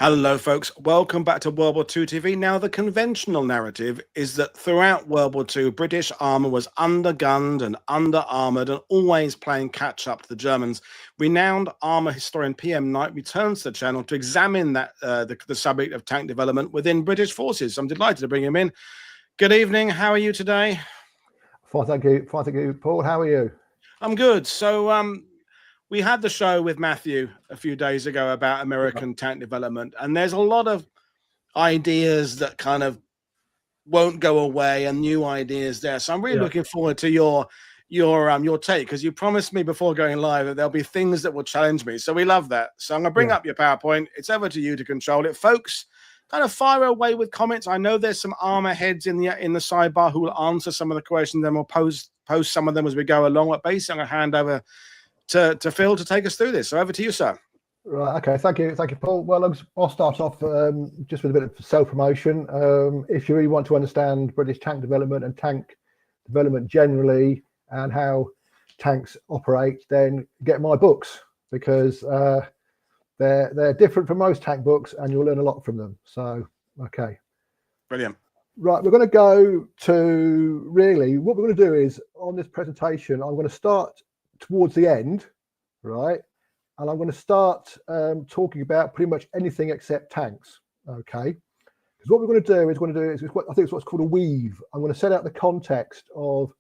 Hello, folks. Welcome back to World War II TV. Now, the conventional narrative is that throughout World War II, British armour was undergunned and under-armoured and always playing catch-up to the Germans. Renowned armour historian P.M Knight returns to the channel to examine that the subject of tank development within British forces. I'm delighted to bring him in. Good evening. How are you today? Fine, thank you. Fine, thank you, Paul. How are you? I'm good. So, we had the show with Matthew a few days ago about American tank development, and there's a lot of ideas that kind of won't go away and new ideas there. So I'm really looking forward to your take, because you promised me before going live that there'll be things that will challenge me. So we love that. So I'm gonna bring up your PowerPoint. It's over to you to control it, folks. Kind of fire away with comments. I know there's some armor heads in the sidebar who will answer some of the questions, then we'll post some of them as we go along. But basically, I'm gonna hand over to Phil to take us through this. So over to you, sir. Right. Okay. Thank you, Paul. Well, I'll start off just with a bit of self-promotion. If you really want to understand British tank development and tank development generally and how tanks operate, then get my books, because they're different from most tank books, and you'll learn a lot from them. So, okay. Brilliant. Right, we're going to go to really what we're going to do is on this presentation, I'm going to start towards the end, right? And I'm going to start talking about pretty much anything except tanks, okay? Because what we're going to do is I think it's what's called a weave. I'm going to set out the context of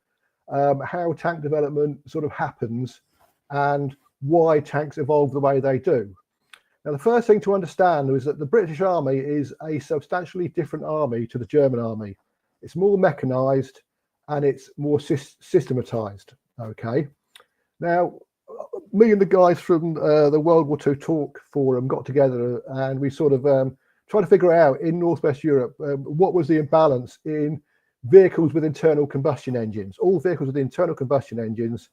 how tank development sort of happens and why tanks evolve the way they do. Now, the first thing to understand is that the British Army is a substantially different army to the German Army. It's more mechanized and it's more systematized, okay? Now, me and the guys from the World War II Talk Forum got together and we sort of tried to figure out in Northwest Europe what was the imbalance in vehicles with internal combustion engines, all vehicles with internal combustion engines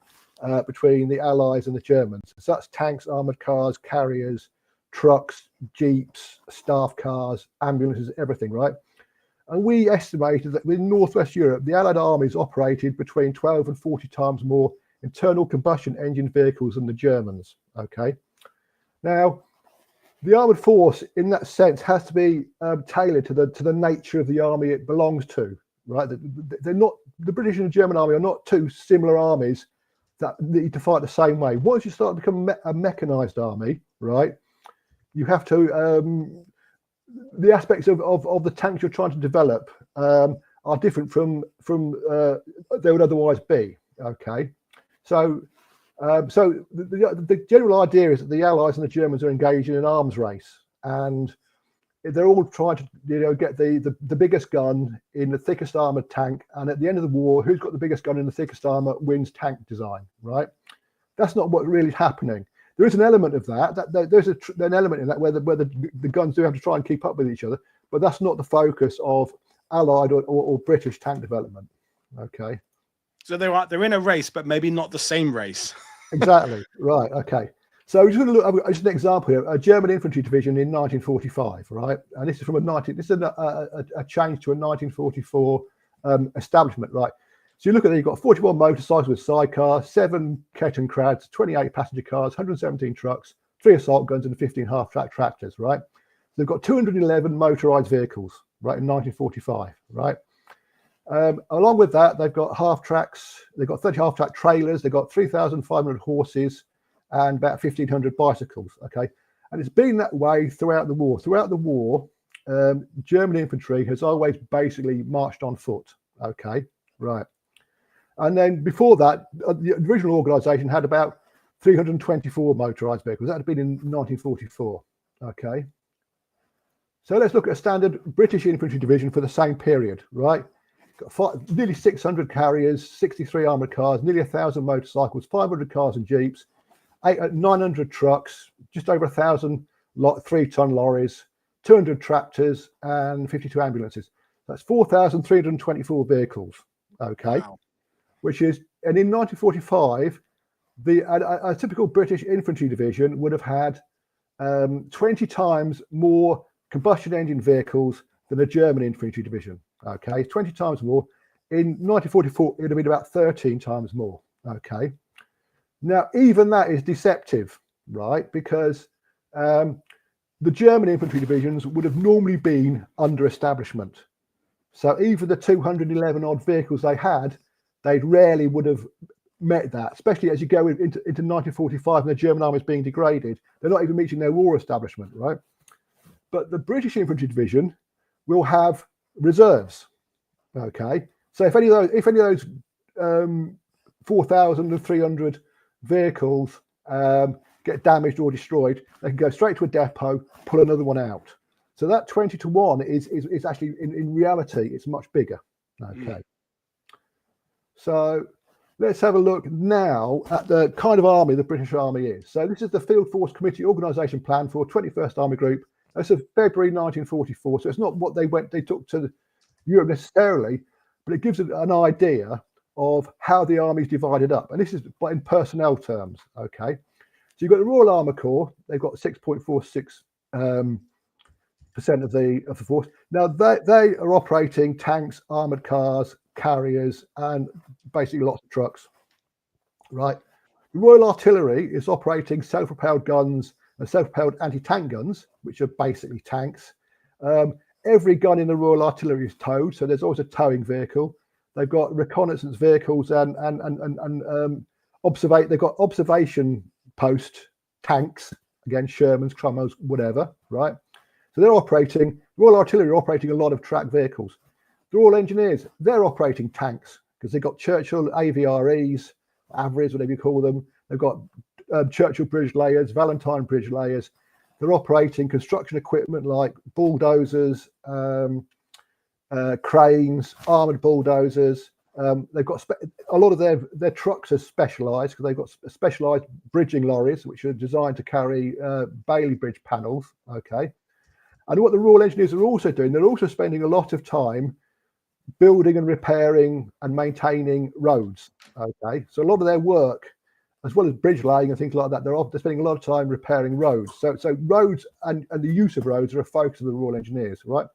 between the Allies and the Germans. So that's tanks, armoured cars, carriers, trucks, jeeps, staff cars, ambulances, everything, right? And we estimated that in Northwest Europe, the Allied armies operated between 12 and 40 times more internal combustion engine vehicles than the Germans, okay? Now, the armoured force in that sense has to be tailored to the nature of the army it belongs to, right? They're not, the British and the German army are not two similar armies that need to fight the same way. Once you start to become a mechanised army, right, you have to, the aspects of the tanks you're trying to develop are different from they would otherwise be, okay? So, the general idea is that the Allies and the Germans are engaged in an arms race, and they're all trying to, get the biggest gun in the thickest armored tank. And at the end of the war, who's got the biggest gun in the thickest armor wins tank design, right? That's not what's really happening. There is an element of that. There's an element in that where the guns do have to try and keep up with each other, but that's not the focus of Allied or British tank development. Okay. So they're in a race, but maybe not the same race. Exactly. Right. Okay. So we're just going to look at just an example here: a German infantry division in 1945, right? And this is from this is a change to a 1944 establishment, right? So you look at it, you've got 41 motorcycles with sidecars, 7 Kettenkrads, 28 passenger cars, 117 trucks, 3 assault guns, and 15 half-track tractors, right? So they've got 211 motorized vehicles, right, in 1945, right? Along with that, they've got half-tracks, they've got 30 half-track trailers, they've got 3,500 horses and about 1,500 bicycles, okay? And it's been that way throughout the war. Throughout the war, German infantry has always basically marched on foot, okay? Right. And then before that, the original organisation had about 324 motorised vehicles. That had been in 1944. Okay. So let's look at a standard British infantry division for the same period, right? Got nearly 600 carriers, 63 armoured cars, nearly 1,000 motorcycles, 500 cars and jeeps, 900 trucks, just over 1,000 3-ton lorries, 200 tractors, and 52 ambulances. That's 4,324 vehicles. Okay. Wow. Which is, and in 1945, a typical British infantry division would have had 20 times more combustion engine vehicles than a German infantry division. Okay, 20 times more. In 1944, it would have been about 13 times more. Okay. Now, even that is deceptive, right? Because the German infantry divisions would have normally been under establishment. So even the 211 odd vehicles they had, they rarely would have met that, especially as you go into 1945 and the German army is being degraded. They're not even meeting their war establishment, right? But the British infantry division will have reserves. Okay, so if any of those 4,300 vehicles get damaged or destroyed, they can go straight to a depot, pull another one out. So that 20 to 1 is actually in reality it's much bigger. Okay, so let's have a look now at the kind of army the British Army is. So this is the Field Force Committee Organisation Plan for 21st Army Group. That's of February 1944. So it's not what they took to Europe necessarily, but it gives an idea of how the army is divided up. And this is in personnel terms, okay? So you've got the Royal Armour Corps. They've got 6.46% of the force. Now they are operating tanks, armoured cars, carriers, and basically lots of trucks, right? The Royal Artillery is operating self-propelled guns and self-propelled anti-tank guns, which are basically tanks. Every gun in the Royal Artillery is towed, so there's always a towing vehicle. They've got reconnaissance vehicles and they've got observation post tanks, again, Shermans, Cromwells, whatever, right? So they're operating, Royal Artillery are operating a lot of tracked vehicles. The Royal Engineers, they're operating tanks because they've got Churchill AVREs, Avries, whatever you call them. They've got Churchill bridge layers, Valentine bridge layers. They're operating construction equipment like bulldozers, cranes, armoured bulldozers. They've got a lot of their trucks are specialised because they've got specialised bridging lorries which are designed to carry Bailey Bridge panels. Okay, and what the Royal Engineers are also doing, they're also spending a lot of time building and repairing and maintaining roads. Okay, so a lot of their work, as well as bridge laying and things like that, they're spending a lot of time repairing roads. So roads and the use of roads are a focus of the Royal Engineers, right?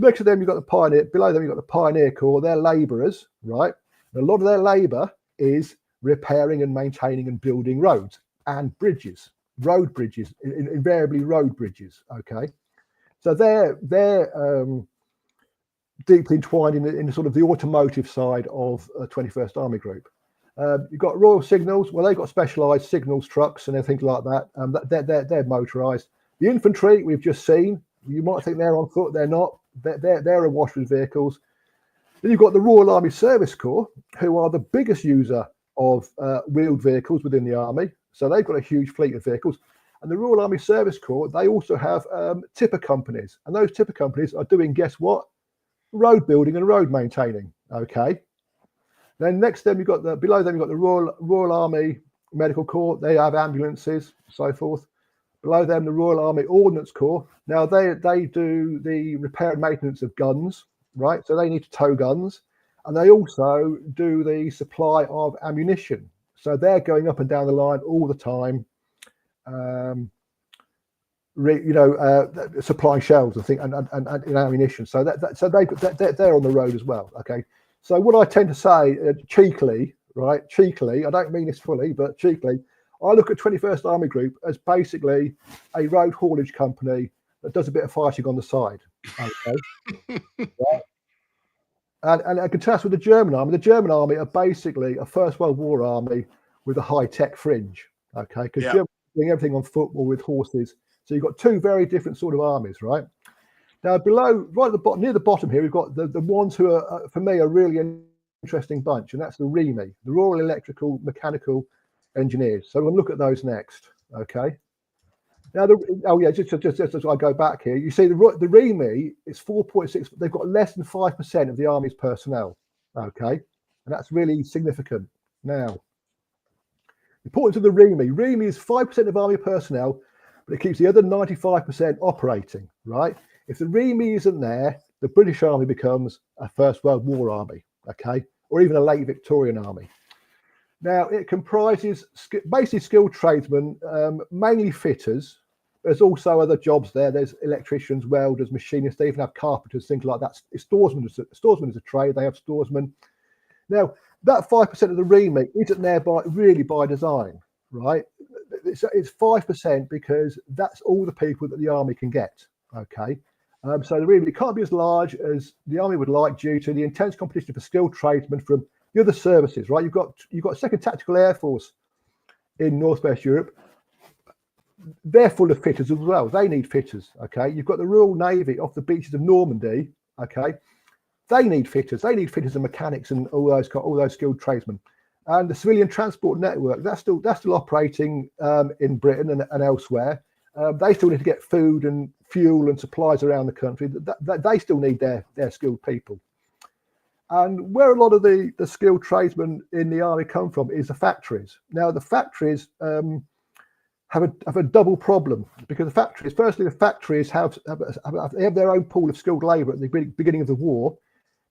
Next to them, you've got the Pioneer. Below them, you've got the Pioneer Corps. They're labourers, right? And a lot of their labour is repairing and maintaining and building roads and bridges, road bridges, invariably road bridges. Okay, so they're deeply entwined in the sort of the automotive side of 21st Army Group. You've got Royal Signals. Well, they've got specialised signals trucks and everything like that. They're motorised. The infantry we've just seen. You might think they're on foot. They're not. They're awash with vehicles. Then you've got the Royal Army Service Corps, who are the biggest user of wheeled vehicles within the army. So they've got a huge fleet of vehicles. And the Royal Army Service Corps, they also have tipper companies. And those tipper companies are doing, guess what? Road building and road maintaining. Okay. Then next to them, below them, you've got the Royal Army Medical Corps. They have ambulances, so forth. Below them, the Royal Army Ordnance Corps. Now they do the repair and maintenance of guns, right? So they need to tow guns, and they also do the supply of ammunition. So they're going up and down the line all the time, supplying shells and ammunition. So they're on the road as well. Okay. So what I tend to say cheekily, right? Cheekily, I don't mean this fully, but cheekily, I look at 21st Army Group as basically a road haulage company that does a bit of fighting on the side. Okay. Right? And I contrast with the German Army. The German Army are basically a First World War army with a high-tech fringe. Okay, because Germans are doing everything on foot or with horses. So you've got two very different sort of armies, right? Now below, right at the bottom, near the bottom here, we've got the ones who are, for me, a really interesting bunch, and that's the REME, the Royal Electrical Mechanical Engineers. So we'll look at those next. Okay. Now, just as I go back here, you see the REME is 4.6. They've got less than 5% of the army's personnel. Okay, and that's really significant. Now, importance of the REME. REME is 5% of army personnel, but it keeps the other 95% operating. Right. If the REME isn't there, the British Army becomes a First World War army. Okay, or even a late Victorian army. Now, it comprises basically skilled tradesmen, mainly fitters. There's also other jobs there. There's electricians, welders, machinists. They even have carpenters, things like that. Storesmen is a trade. They have storesmen. Now, that 5% of the REME isn't there really by design, right? it's 5% because that's all the people that the army can get. Okay, so really it can't be as large as the army would like due to the intense competition for skilled tradesmen from the other services. Right, you've got Second Tactical Air Force in Northwest Europe. They're full of fitters as well. They need fitters. Okay, you've got the Royal Navy off the beaches of Normandy. Okay, they need fitters. They need fitters and mechanics and all those skilled tradesmen. And the civilian transport network, that's still operating in Britain and elsewhere. They still need to get food and fuel and supplies around the country. They still need their skilled people. And where a lot of the skilled tradesmen in the army come from is the factories. Now the factories have a double problem, because the factories have their own pool of skilled labour at the beginning of the war.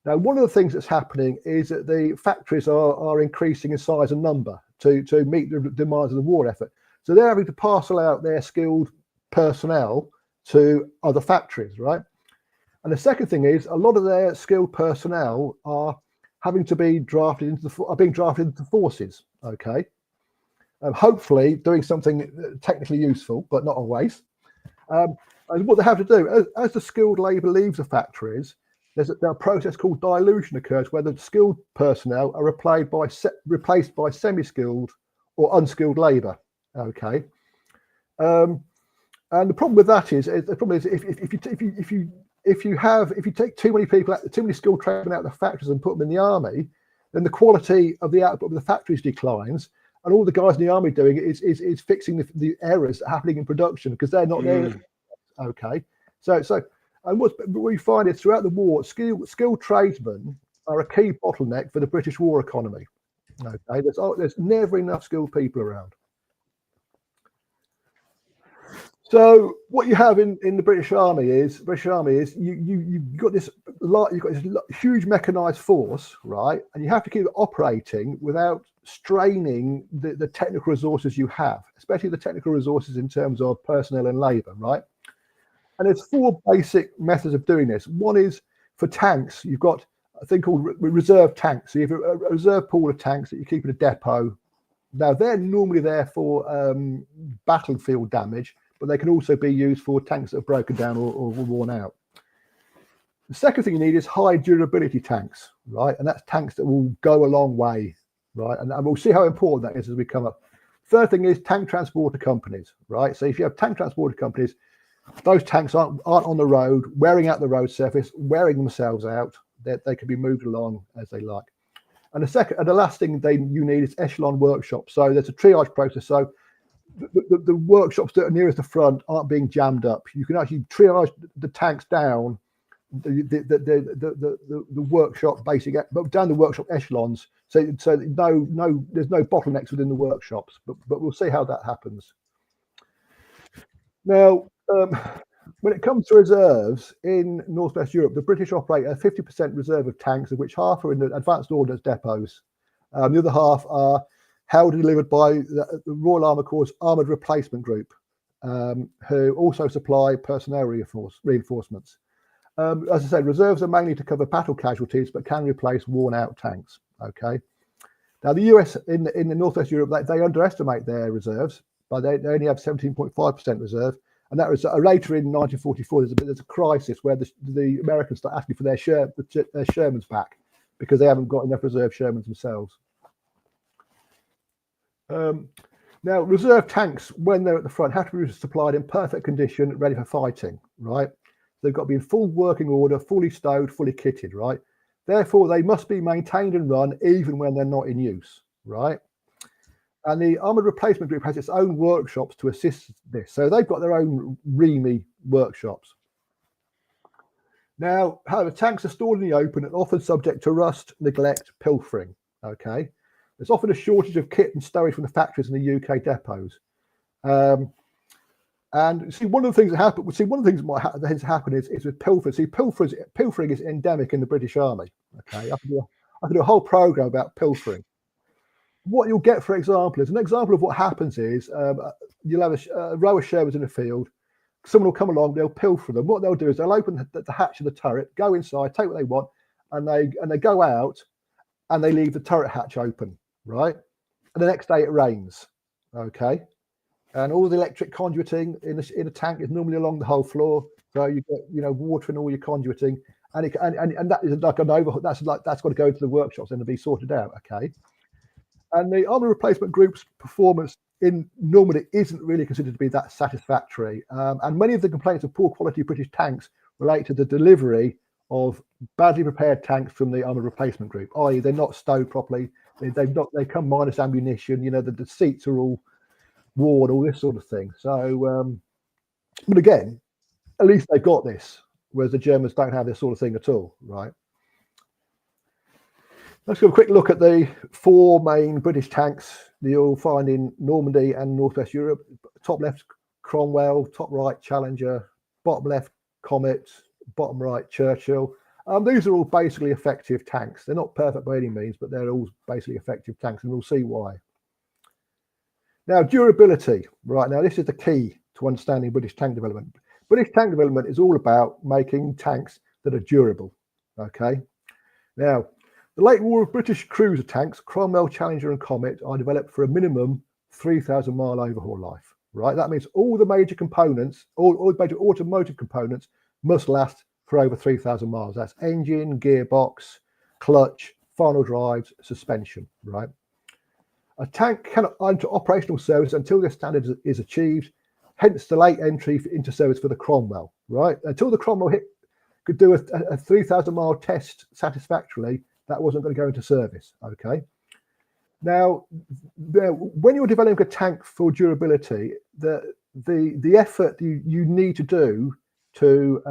Now, one of the things that's happening is that the factories are increasing in size and number to meet the demands of the war effort. So they're having to parcel out their skilled personnel to other factories, right? And the second thing is a lot of their skilled personnel are having to be being drafted into forces. Okay, hopefully doing something technically useful, but not always. And what they have to do as the skilled labour leaves the factories, there's a process called dilution occurs, where the skilled personnel are replaced by semi-skilled or unskilled labour. Okay, and the problem with that is if you take too many people, too many skilled tradesmen out of the factories and put them in the army, then the quality of the output of the factories declines, and all the guys in the army doing it is fixing the errors happening in production because they're not there. Okay, so. And what we find is throughout the war, skilled tradesmen are a key bottleneck for the British war economy. Okay, there's never enough skilled people around. So what you have in the British Army is you've got this huge mechanised force, right? And you have to keep it operating without straining the technical resources you have, especially the technical resources in terms of personnel and labour, right? And there's four basic methods of doing this. One is for tanks. You've got a thing called reserve tanks. So you have a reserve pool of tanks that you keep in a depot. Now, they're normally there for battlefield damage, but they can also be used for tanks that are broken down or worn out. The second thing you need is high durability tanks, right? And that's tanks that will go a long way, right? And we'll see how important that is as we come up. Third thing is tank transporter companies, right? So if you have tank transporter companies, those tanks aren't on the road, wearing out the road surface, wearing themselves out. They can be moved along as they like. And the last thing you need is echelon workshops. So there's a triage process. So the workshops that are nearest the front aren't being jammed up. You can actually triage the tanks down the workshop down the workshop echelons. So there's no bottlenecks within the workshops. But we'll see how that happens. Now, when it comes to reserves in Northwest Europe, the British operate a 50% reserve of tanks, of which half are in the advanced ordnance depots. The other half are held and delivered by the Royal Armour Corps Armoured Replacement Group, who also supply personnel reinforcements. As I said, reserves are mainly to cover battle casualties, but can replace worn-out tanks. Okay. Now, the US in the Northwest Europe, they underestimate their reserves, but they only have 17.5% reserve. And that was later in 1944. There's a crisis where the Americans start asking for their Shermans back because they haven't got enough reserve Shermans themselves. Now, reserve tanks, when they're at the front, have to be supplied in perfect condition, ready for fighting, right? They've got to be in full working order, fully stowed, fully kitted, right? Therefore, they must be maintained and run even when they're not in use, right? And the Armoured Replacement Group has its own workshops to assist this. So they've got their own REME workshops. Now, however, tanks are stored in the open and often subject to rust, neglect, pilfering, okay? There's often a shortage of kit and stowage from the factories in the UK depots. And see, one of the things that happen, that has happened is with pilfering. See, pilfering is endemic in the British Army, okay? I could do a whole program about pilfering. What you'll get, for example, is an example of what happens is you'll have a row of Shermans in the field. Someone will come along, they'll pilfer them. What they'll do is they'll open the hatch of the turret, go inside, take what they want, and they go out and they leave the turret hatch open, right? And the next day it rains, okay? and all the electric conduiting in a tank is normally along the whole floor. So you get, you know, water and all your conduiting, and that is like an overhaul. That's got to go to the workshops and to be sorted out. Okay. And the armour replacement group's performance in Normandy isn't really considered to be that satisfactory. And many of the complaints of poor quality British tanks relate to the delivery of badly prepared tanks from the armour replacement group, i.e. they're not stowed properly. They come minus ammunition. You know, the seats are all worn, all this sort of thing. So, but again, at least they've got this, whereas the Germans don't have this sort of thing at all, right? Let's have a quick look at the 4 main British tanks that you'll find in Normandy and Northwest Europe. Top left, Cromwell. Top right, Challenger. Bottom left, Comet. Bottom right, Churchill. These are all basically effective tanks. They're not perfect by any means, but they're all basically effective tanks, and we'll see why. Now, durability. Right, now this is the key to understanding British tank development. British tank development is all about making tanks that are durable, okay? Now, the late war of British cruiser tanks, Cromwell, Challenger and Comet, are developed for a minimum 3,000-mile overhaul life, right? That means all the major components, all the major automotive components must last for over 3,000 miles. That's engine, gearbox, clutch, final drives, suspension, right? A tank cannot enter operational service until this standard is achieved, hence the late entry into service for the Cromwell, right? Until the Cromwell could do a 3,000-mile test satisfactorily, that wasn't going to go into service, okay? Now, when you're developing a tank for durability, the effort you need to do to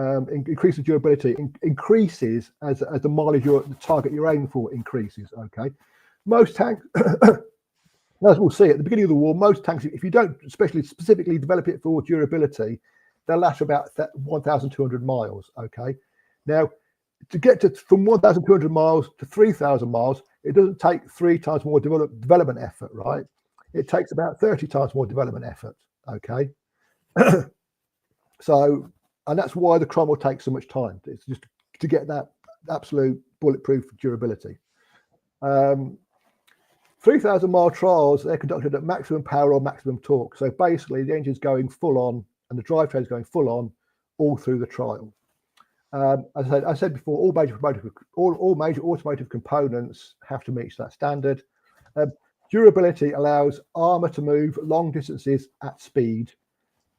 increase the durability increases as the mileage, the target you're aiming for increases, okay? Most tanks, as we'll see at the beginning of the war, most tanks, if you don't specifically develop it for durability, they'll last about 1,200 miles, okay? Now, to get from 1,200 miles to 3,000 miles, it doesn't take 3 times more development effort, right? It takes about 30 times more development effort, okay? So, and that's why the Cromwell takes so much time. It's just to get that absolute bulletproof durability. 3,000-mile trials, they're conducted at maximum power or maximum torque. So basically the engine's going full on and the drivetrain is going full on all through the trial. As I said before, all major automotive components have to meet that standard. Durability allows armour to move long distances at speed.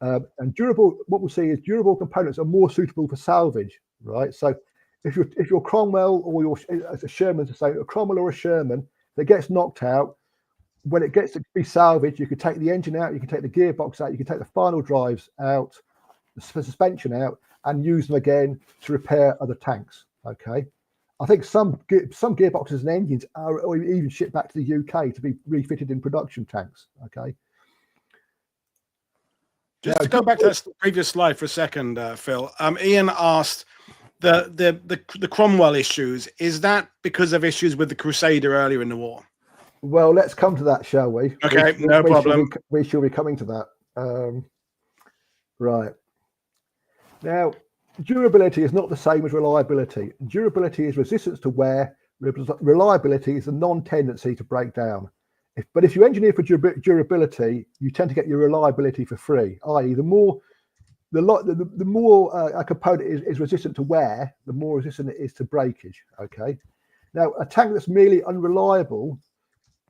And what we'll see is durable components are more suitable for salvage, right? So if you're Cromwell or as a Sherman to say, a Cromwell or a Sherman that gets knocked out, when it gets to be salvaged, you can take the engine out, you can take the gearbox out, you can take the final drives out, the suspension out, and use them again to repair other tanks, okay? I think some gearboxes and engines are or even shipped back to the UK to be refitted in production tanks, okay? Just to go back to that previous slide for a second, Phil. Ian asked the Cromwell issues. Is that because of issues with the Crusader earlier in the war? Well, let's come to that, shall we? Okay, no problem. We shall be coming to that. Right. Now, durability is not the same as reliability. Durability is resistance to wear. Reliability is the non-tendency to break down. But if you engineer for durability, you tend to get your reliability for free. I.e., the more a component is resistant to wear, the more resistant it is to breakage. Okay. Now, a tank that's merely unreliable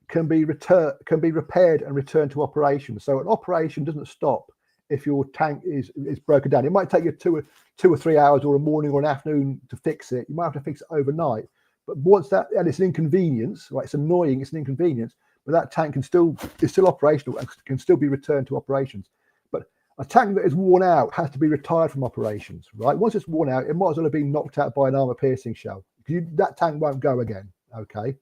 can be repaired and returned to operation. So an operation doesn't stop if your tank is broken down. It might take you two or 3 hours or a morning or an afternoon to fix it. You might have to fix it overnight. But once that, and it's an inconvenience, right? It's annoying, it's an inconvenience, but that tank is still operational and can still be returned to operations. But a tank that is worn out has to be retired from operations, right? Once it's worn out, it might as well have been knocked out by an armor-piercing shell. That tank won't go again, okay?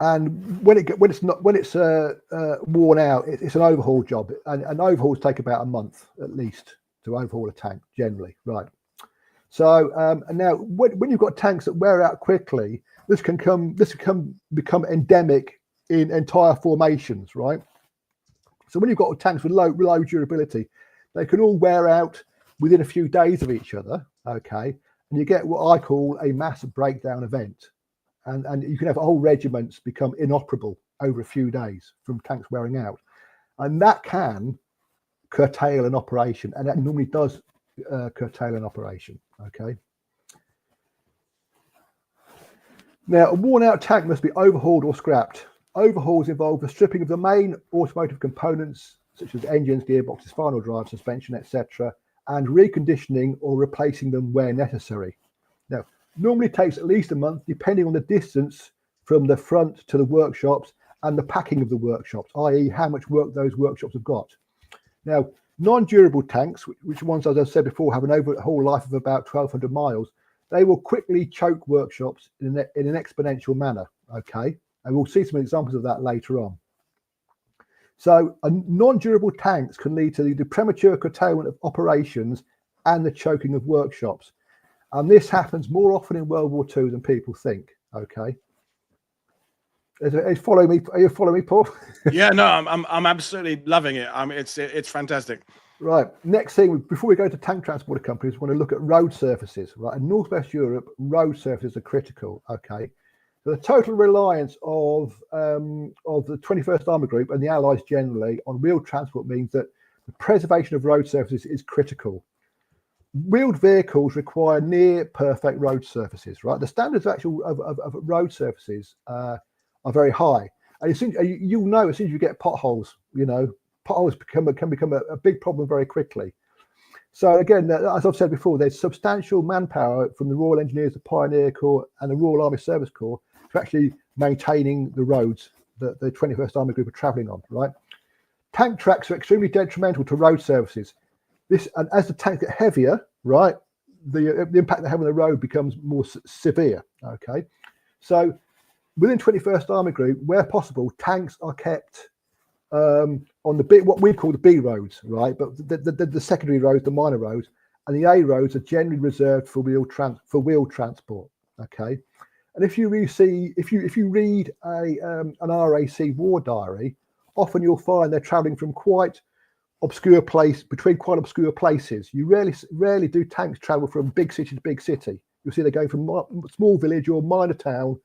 And when it's worn out, it's an overhaul job, and overhauls take about a month at least to overhaul a tank generally, right? So and now when you've got tanks that wear out quickly, this can become endemic in entire formations, right? So when you've got tanks with low durability, they can all wear out within a few days of each other, okay? And you get what I call a mass breakdown event. And you can have whole regiments become inoperable over a few days from tanks wearing out. And that can curtail an operation, and that normally does curtail an operation, okay? Now, a worn-out tank must be overhauled or scrapped. Overhauls involve the stripping of the main automotive components, such as engines, gearboxes, final drive, suspension, etc., and reconditioning or replacing them where necessary. Now, normally takes at least a month, depending on the distance from the front to the workshops and the packing of the workshops, i.e. how much work those workshops have got. Now, non-durable tanks, which ones, as I said before, have an overhaul life of about 1,200 miles, they will quickly choke workshops in an exponential manner, okay? And we'll see some examples of that later on. So non-durable tanks can lead to the premature curtailment of operations and the choking of workshops. And this happens more often in World War II than people think, okay? Are you following me, Paul? Yeah, no, I'm absolutely loving it. It's fantastic. Right. Next thing, before we go to tank transporter companies, we want to look at road surfaces. Right. In Northwest Europe, road surfaces are critical. Okay. So the total reliance of the 21st Armour Group and the Allies generally on wheeled transport means that the preservation of road surfaces is critical. Wheeled vehicles require near perfect road surfaces. Right. The standards of road surfaces are very high, and as soon, you'll know as soon as you get potholes, potholes can become a big problem very quickly. So again, as I've said before, there's substantial manpower from the Royal Engineers, the Pioneer Corps, and the Royal Army Service Corps to actually maintaining the roads that the 21st Army Group are travelling on. Right, tank tracks are extremely detrimental to road surfaces. And as the tanks get heavier, right, the impact they have on the road becomes more severe. Okay, so within 21st Army Group, where possible, tanks are kept on what we call the B roads, right? But the secondary roads, the minor roads, and the A roads are generally reserved for wheeled transport. Okay, and if you read an RAC war diary, often you'll find they're travelling from quite obscure places. You rarely do tanks travel from big city to big city. You'll see they're going from small village or minor town.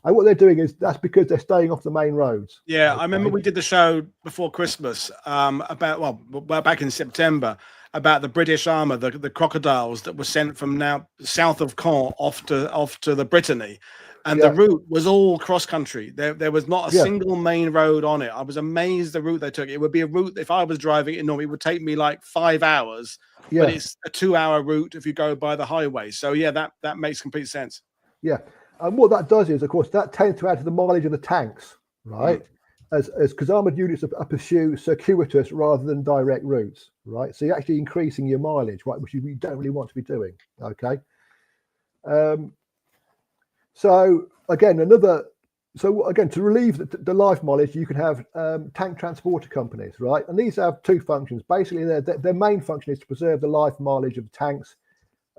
And what they're doing is that's because they're staying off the main roads. Yeah, okay. I remember we did the show before Christmas back in September about the British Armour, the crocodiles that were sent from now south of Caen off to the Brittany, and the route was all cross country. There was not a single main road on it. I was amazed the route they took. It would be a route if I was driving it normally it would take me like 5 hours, but it's a 2-hour route if you go by the highway. So yeah, that makes complete sense. Yeah. And what that does is, of course, that tends to add to the mileage of the tanks, right? As because armoured units pursue circuitous rather than direct routes, right? So you're actually increasing your mileage, right? Which you don't really want to be doing, okay? So again, to relieve the life mileage, you can have tank transporter companies, right? And these have two functions. Basically, their main function is to preserve the life mileage of tanks,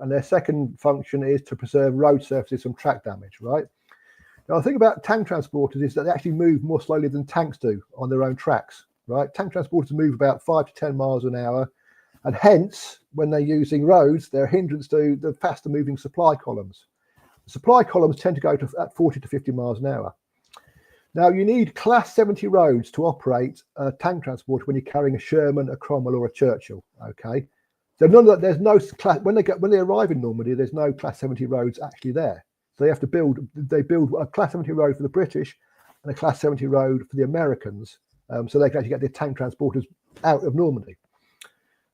and their second function is to preserve road surfaces from track damage, right? Now, the thing about tank transporters is that they actually move more slowly than tanks do on their own tracks, right? Tank transporters move about 5 to 10 miles an hour, and hence, when they're using roads, they're a hindrance to the faster moving supply columns. The supply columns tend to go to at 40 to 50 miles an hour. Now, you need class 70 roads to operate a tank transporter when you're carrying a Sherman, a Cromwell, or a Churchill, okay? So there's no class when they arrive in Normandy. There's no class 70 roads actually there. So they have to build a class 70 road for the British and a class 70 road for the Americans, so they can actually get their tank transporters out of Normandy.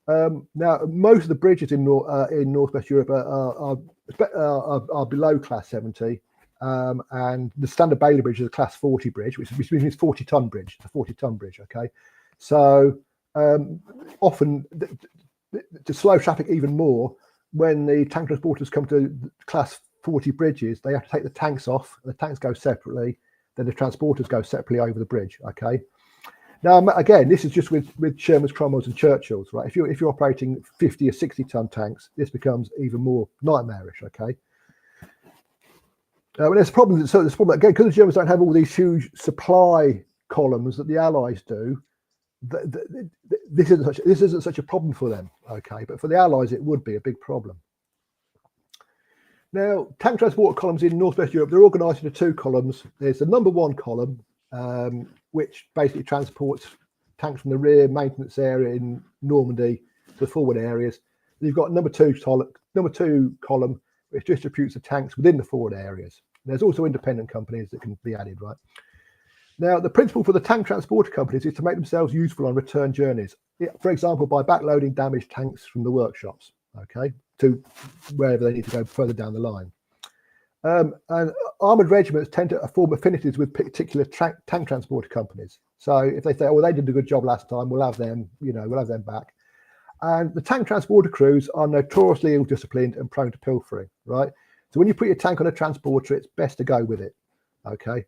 Now, most of the bridges in Northwest Europe are below class 70, and the standard Bailey bridge is a class 40 bridge, which means 40-ton bridge. It's a 40-ton bridge. Okay, so often to slow traffic even more, when the tank transporters come to class 40 bridges, they have to take the tanks off. The tanks go separately, then the transporters go separately over the bridge. Okay. Now, again, this is just with Shermans, Cromwells, and Churchills, right? If you're operating 50 or 60-ton tanks, this becomes even more nightmarish. Okay. And there's problems. So there's problem again because the Germans don't have all these huge supply columns that the Allies do. This isn't such a problem for them, okay? But for the Allies, it would be a big problem. Now, tank transport columns in Northwest Europe, they're organised into two columns. There's the number one column, which basically transports tanks from the rear maintenance area in Normandy to the forward areas. You've got number two column, which distributes the tanks within the forward areas. There's also independent companies that can be added, right? Now, the principle for the tank transporter companies is to make themselves useful on return journeys. For example, by backloading damaged tanks from the workshops, okay, to wherever they need to go further down the line. And armoured regiments tend to form affinities with particular tank transporter companies. So if they say, oh, well, they did a good job last time, we'll have them, we'll have them back. And the tank transporter crews are notoriously ill-disciplined and prone to pilfering, right? So when you put your tank on a transporter, it's best to go with it, okay?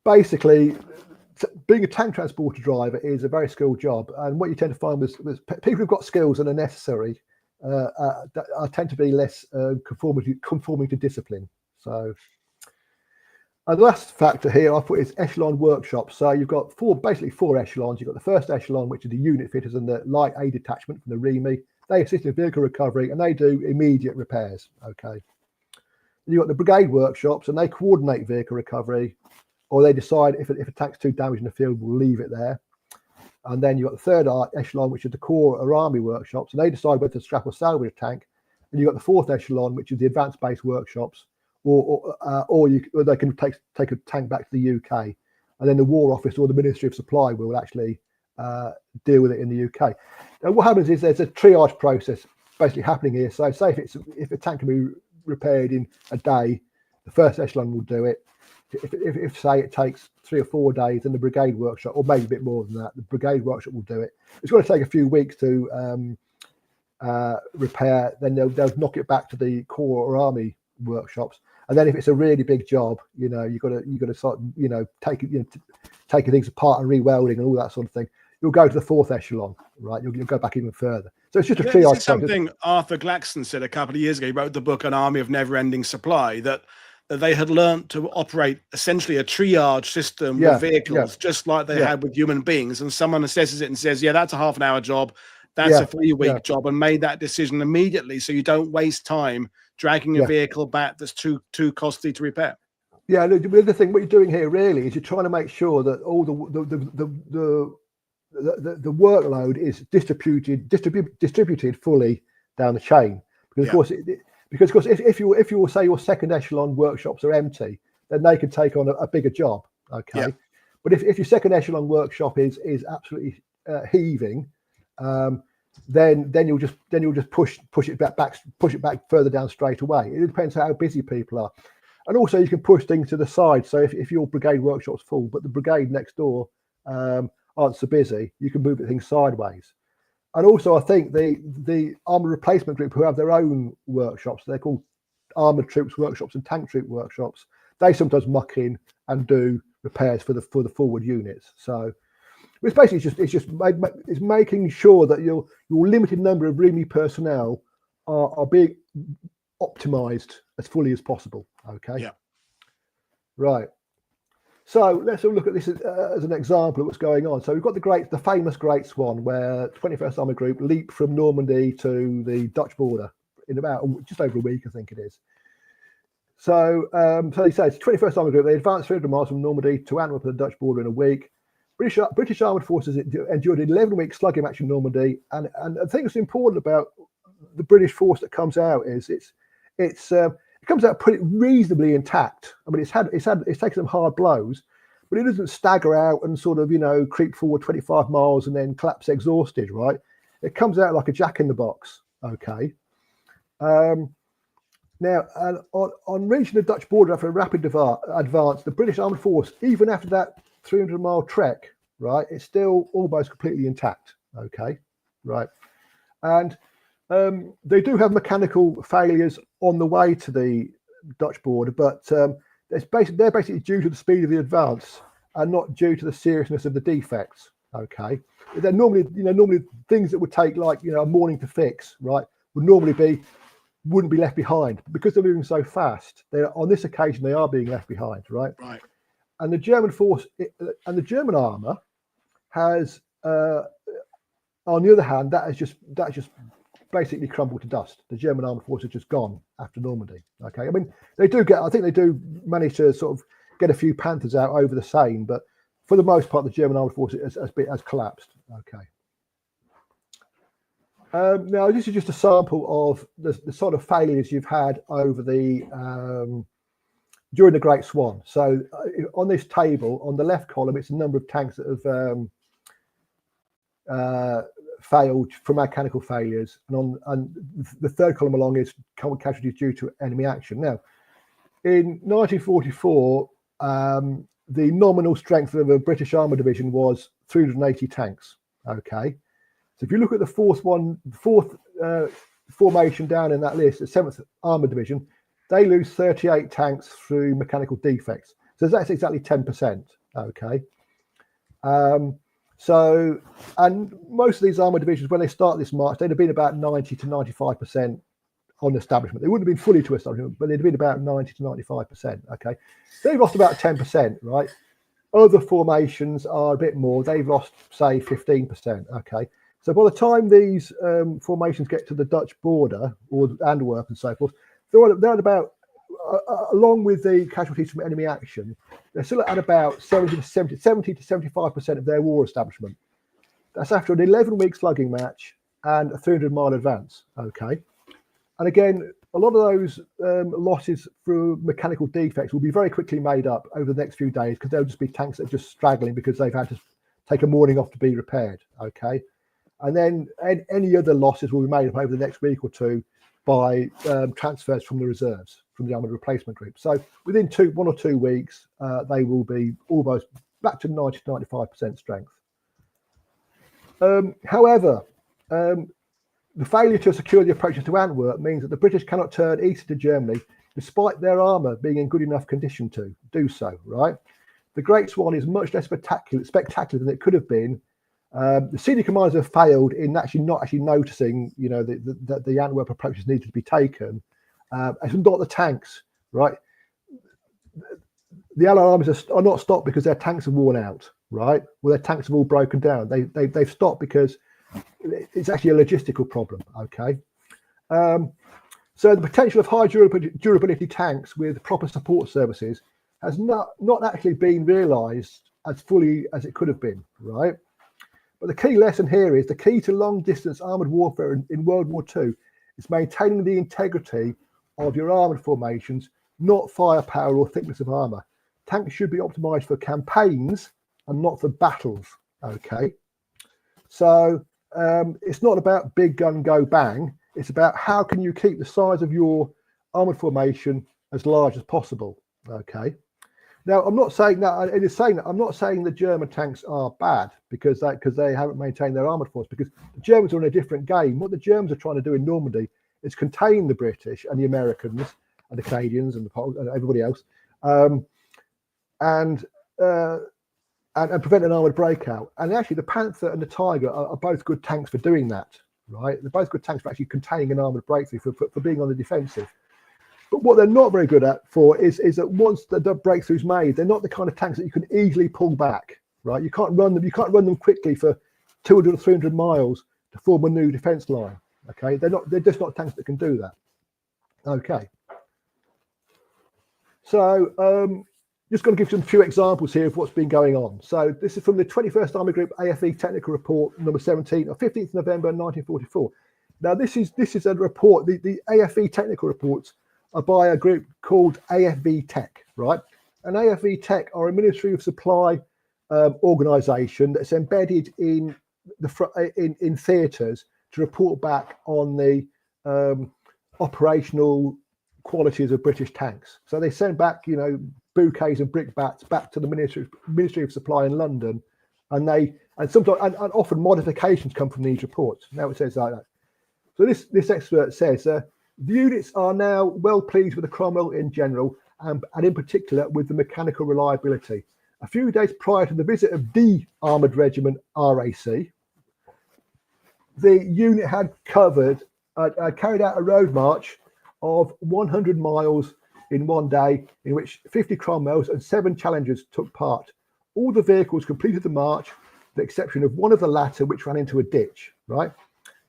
Basically, being a tank transporter driver is a very skilled job. And what you tend to find with people who've got skills that are necessary tend to be less conforming to discipline. So, and the last factor here I put is echelon workshops. So you've got basically four echelons. You've got the first echelon, which is the unit fitters and the light aid detachment from the REME. They assist in vehicle recovery and they do immediate repairs. Okay. You've got the brigade workshops and they coordinate vehicle recovery, or they decide if a tank's too damaged in the field, we'll leave it there. And then you've got the third echelon, which is the corps or army workshops, and they decide whether to scrap or salvage a tank. And you've got the fourth echelon, which is the advanced base workshops, or they can take a tank back to the UK, and then the War Office or the Ministry of Supply will actually deal with it in the UK. Now, what happens is there's a triage process basically happening here. So, say if a tank can be repaired in a day, the first echelon will do it. If say it takes 3 or 4 days, then the brigade workshop, or maybe a bit more than that, the brigade workshop will do it. It's going to take a few weeks to repair. Then they'll knock it back to the corps or army workshops. And then if it's a really big job, you've got to start, taking things apart and re-welding and all that sort of thing. You'll go to the fourth echelon, right? You'll go back even further. So it's just a triage. This is something Arthur Glaxton said a couple of years ago. He wrote the book An Army of Never-Ending Supply, that they had learned to operate essentially a triage system with vehicles, just like they had with human beings. And someone assesses it and says, yeah, that's a half an hour job. That's a 3-week job, and made that decision immediately. So you don't waste time dragging a vehicle back that's too costly to repair. Yeah, the other thing, what you're doing here really is you're trying to make sure that all the workload is distributed fully down the chain. Because of course, if you say your second echelon workshops are empty, then they can take on a bigger job. Okay, but if your second echelon workshop is absolutely heaving, then you'll just push it back further down straight away. It depends how busy people are, and also you can push things to the side. So if your brigade workshop's full, but the brigade next door aren't so busy, you can move things sideways. And also, I think the armoured replacement group, who have their own workshops, they're called armoured troops workshops and tank troop workshops. They sometimes muck in and do repairs for the forward units. So it's basically it's making sure that your limited number of REME personnel are being optimised as fully as possible. Okay. Yeah. Right. So let's have a look at this as an example of what's going on. So we've got the famous Great Swan, where 21st Army Group leap from Normandy to the Dutch border in about just over a week, I think it is. So he says 21st Army Group, they advanced 300 miles from Normandy to Antwerp and the Dutch border in a week. British Armoured Forces endured an 11-week slugging match in Normandy, and I think what's important about the British force that comes out is it comes out pretty reasonably intact. I mean, it's taken some hard blows, but it doesn't stagger out and sort of creep forward 25 miles and then collapse exhausted. Right? It comes out like a jack in the box. Okay. Now, on reaching the Dutch border after a rapid advance, the British Armed Force, even after that 300-mile trek, right, it's still almost completely intact. Okay, right, and they do have mechanical failures on the way to the Dutch border, but they're basically due to the speed of the advance and not due to the seriousness of the defects. Okay, they're normally things that would take like a morning to fix, right, wouldn't be left behind. Because they're moving so fast, on this occasion they are being left behind, right? Right. And the German force and the German armour has, on the other hand, that has just basically crumbled to dust. The German armored force has just gone after Normandy. Okay, I mean I think they do manage to sort of get a few Panthers out over the Seine, but for the most part, the German armed force has collapsed. Okay. Now, this is just a sample of the sort of failures you've had over the during the Great Swan. So on this table, on the left column, it's a number of tanks that have failed from mechanical failures, and the third column along is casualties due to enemy action. Now, in 1944, the nominal strength of a British Armour division was 380 tanks. Okay. So if you look at the fourth formation down in that list, the 7th Armoured Division, they lose 38 tanks through mechanical defects. So that's exactly 10%. Okay. So, and most of these armoured divisions, when they start this march, they'd have been about 90 to 95% on establishment. They wouldn't have been fully to establishment, but they'd have been about 90 to 95%. Okay. They've lost about 10%, right? Other formations are a bit more. They've lost, say, 15%. Okay. So by the time these formations get to the Dutch border or Antwerp and so forth, they're at about, along with the casualties from enemy action, they're still at about 70 to 75% of their war establishment. That's after an 11-week slugging match and a 300-mile advance. Okay. And again, a lot of those losses through mechanical defects will be very quickly made up over the next few days, because they'll just be tanks that are just straggling because they've had to take a morning off to be repaired. Okay. And then any other losses will be made up over the next week or two by transfers from the reserves, from the armoured replacement group. So within 1 or 2 weeks, they will be almost back to 90 to 95% strength. However, the failure to secure the approaches to Antwerp means that the British cannot turn east to Germany, despite their armour being in good enough condition to do so, right? The Great Swan is much less spectacular than it could have been. The senior commanders have failed in not actually noticing, you know, that the Antwerp approaches needed to be taken. It's not the tanks, right? The Allied armies are not stopped because their tanks are worn out, right? Well, their tanks have all broken down. They've stopped because it's actually a logistical problem. Okay. So the potential of high durability tanks with proper support services has not actually been realised as fully as it could have been, right? But the key lesson here is the key to long-distance armoured warfare in World War II is maintaining the integrity of your armoured formations, not firepower or thickness of armour. Tanks should be optimised for campaigns and not for battles. Okay, so it's not about big gun go bang. It's about how can you keep the size of your armoured formation as large as possible. Okay. Now, I'm not saying that. It is saying that I'm not saying the German tanks are bad because they haven't maintained their armoured force, because the Germans are in a different game. What the Germans are trying to do in Normandy is contain the British and the Americans and the Canadians and everybody else, and prevent an armoured breakout. And actually, the Panther and the Tiger are both good tanks for doing that. Right? They're both good tanks for actually containing an armoured breakthrough, for being on the defensive. But what they're not very good at is that once the breakthrough's made, they're not the kind of tanks that you can easily pull back, right? You can't run them quickly for 200 or 300 miles to form a new defence line. Okay, they're just not tanks that can do that. Okay. So just going to give some few examples here of what's been going on. So this is from the 21st Army Group AFE Technical Report number 17 of 15th November 1944. Now this is a report. The AFE Technical Reports are by a group called AFV Tech, right? And AFV Tech are a Ministry of Supply organisation that's embedded in theatres to report back on the operational qualities of British tanks. So they send back, you know, bouquets and brickbats back to the Ministry of Supply in London, and often modifications come from these reports. Now it says like that. So this expert says the units are now well pleased with the Cromwell in general, and in particular with the mechanical reliability. A few days prior to the visit of D Armoured Regiment RAC, the unit had carried out a road march of 100 miles in one day, in which 50 Cromwells and 7 Challengers took part. All the vehicles completed the march, with the exception of one of the latter, which ran into a ditch. Right.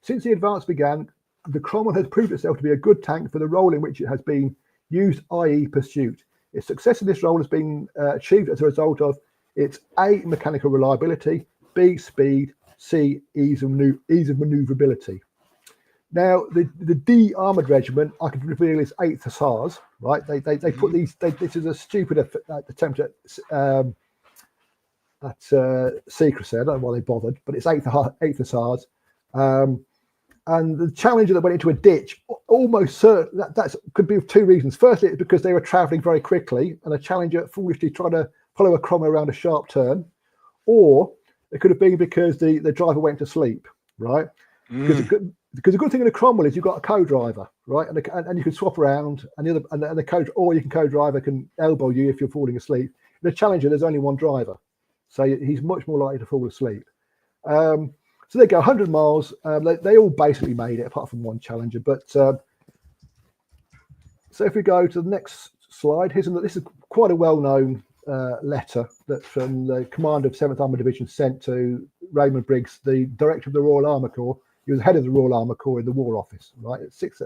Since the advance began, the Cromwell has proved itself to be a good tank for the role in which it has been used, i.e. pursuit. Its success in this role has been achieved as a result of its A, mechanical reliability, B, speed, C, ease of maneuverability. Now, the D Armoured Regiment, I can reveal, is 8th Hussars, right? They put these, this is a stupid attempt at secrecy. I don't know why they bothered, but it's 8th Hussars. And the Challenger that went into a ditch, almost certain, that could be for two reasons. Firstly, it's because they were travelling very quickly and a Challenger foolishly trying to follow a Cromwell around a sharp turn. Or it could have been because the driver went to sleep, right? Because the good thing in a Cromwell is you've got a co-driver, right? And you can swap around, and or you can co-driver can elbow you if you're falling asleep. In a Challenger, there's only one driver, so he's much more likely to fall asleep. So they go 100 miles. They all basically made it, apart from one Challenger. But so if we go to the next slide, this is quite a well-known letter that from the commander of 7th Armoured Division sent to Raymond Briggs, the director of the Royal Armour Corps. He was head of the Royal Armour Corps in the War Office, right? At 6. He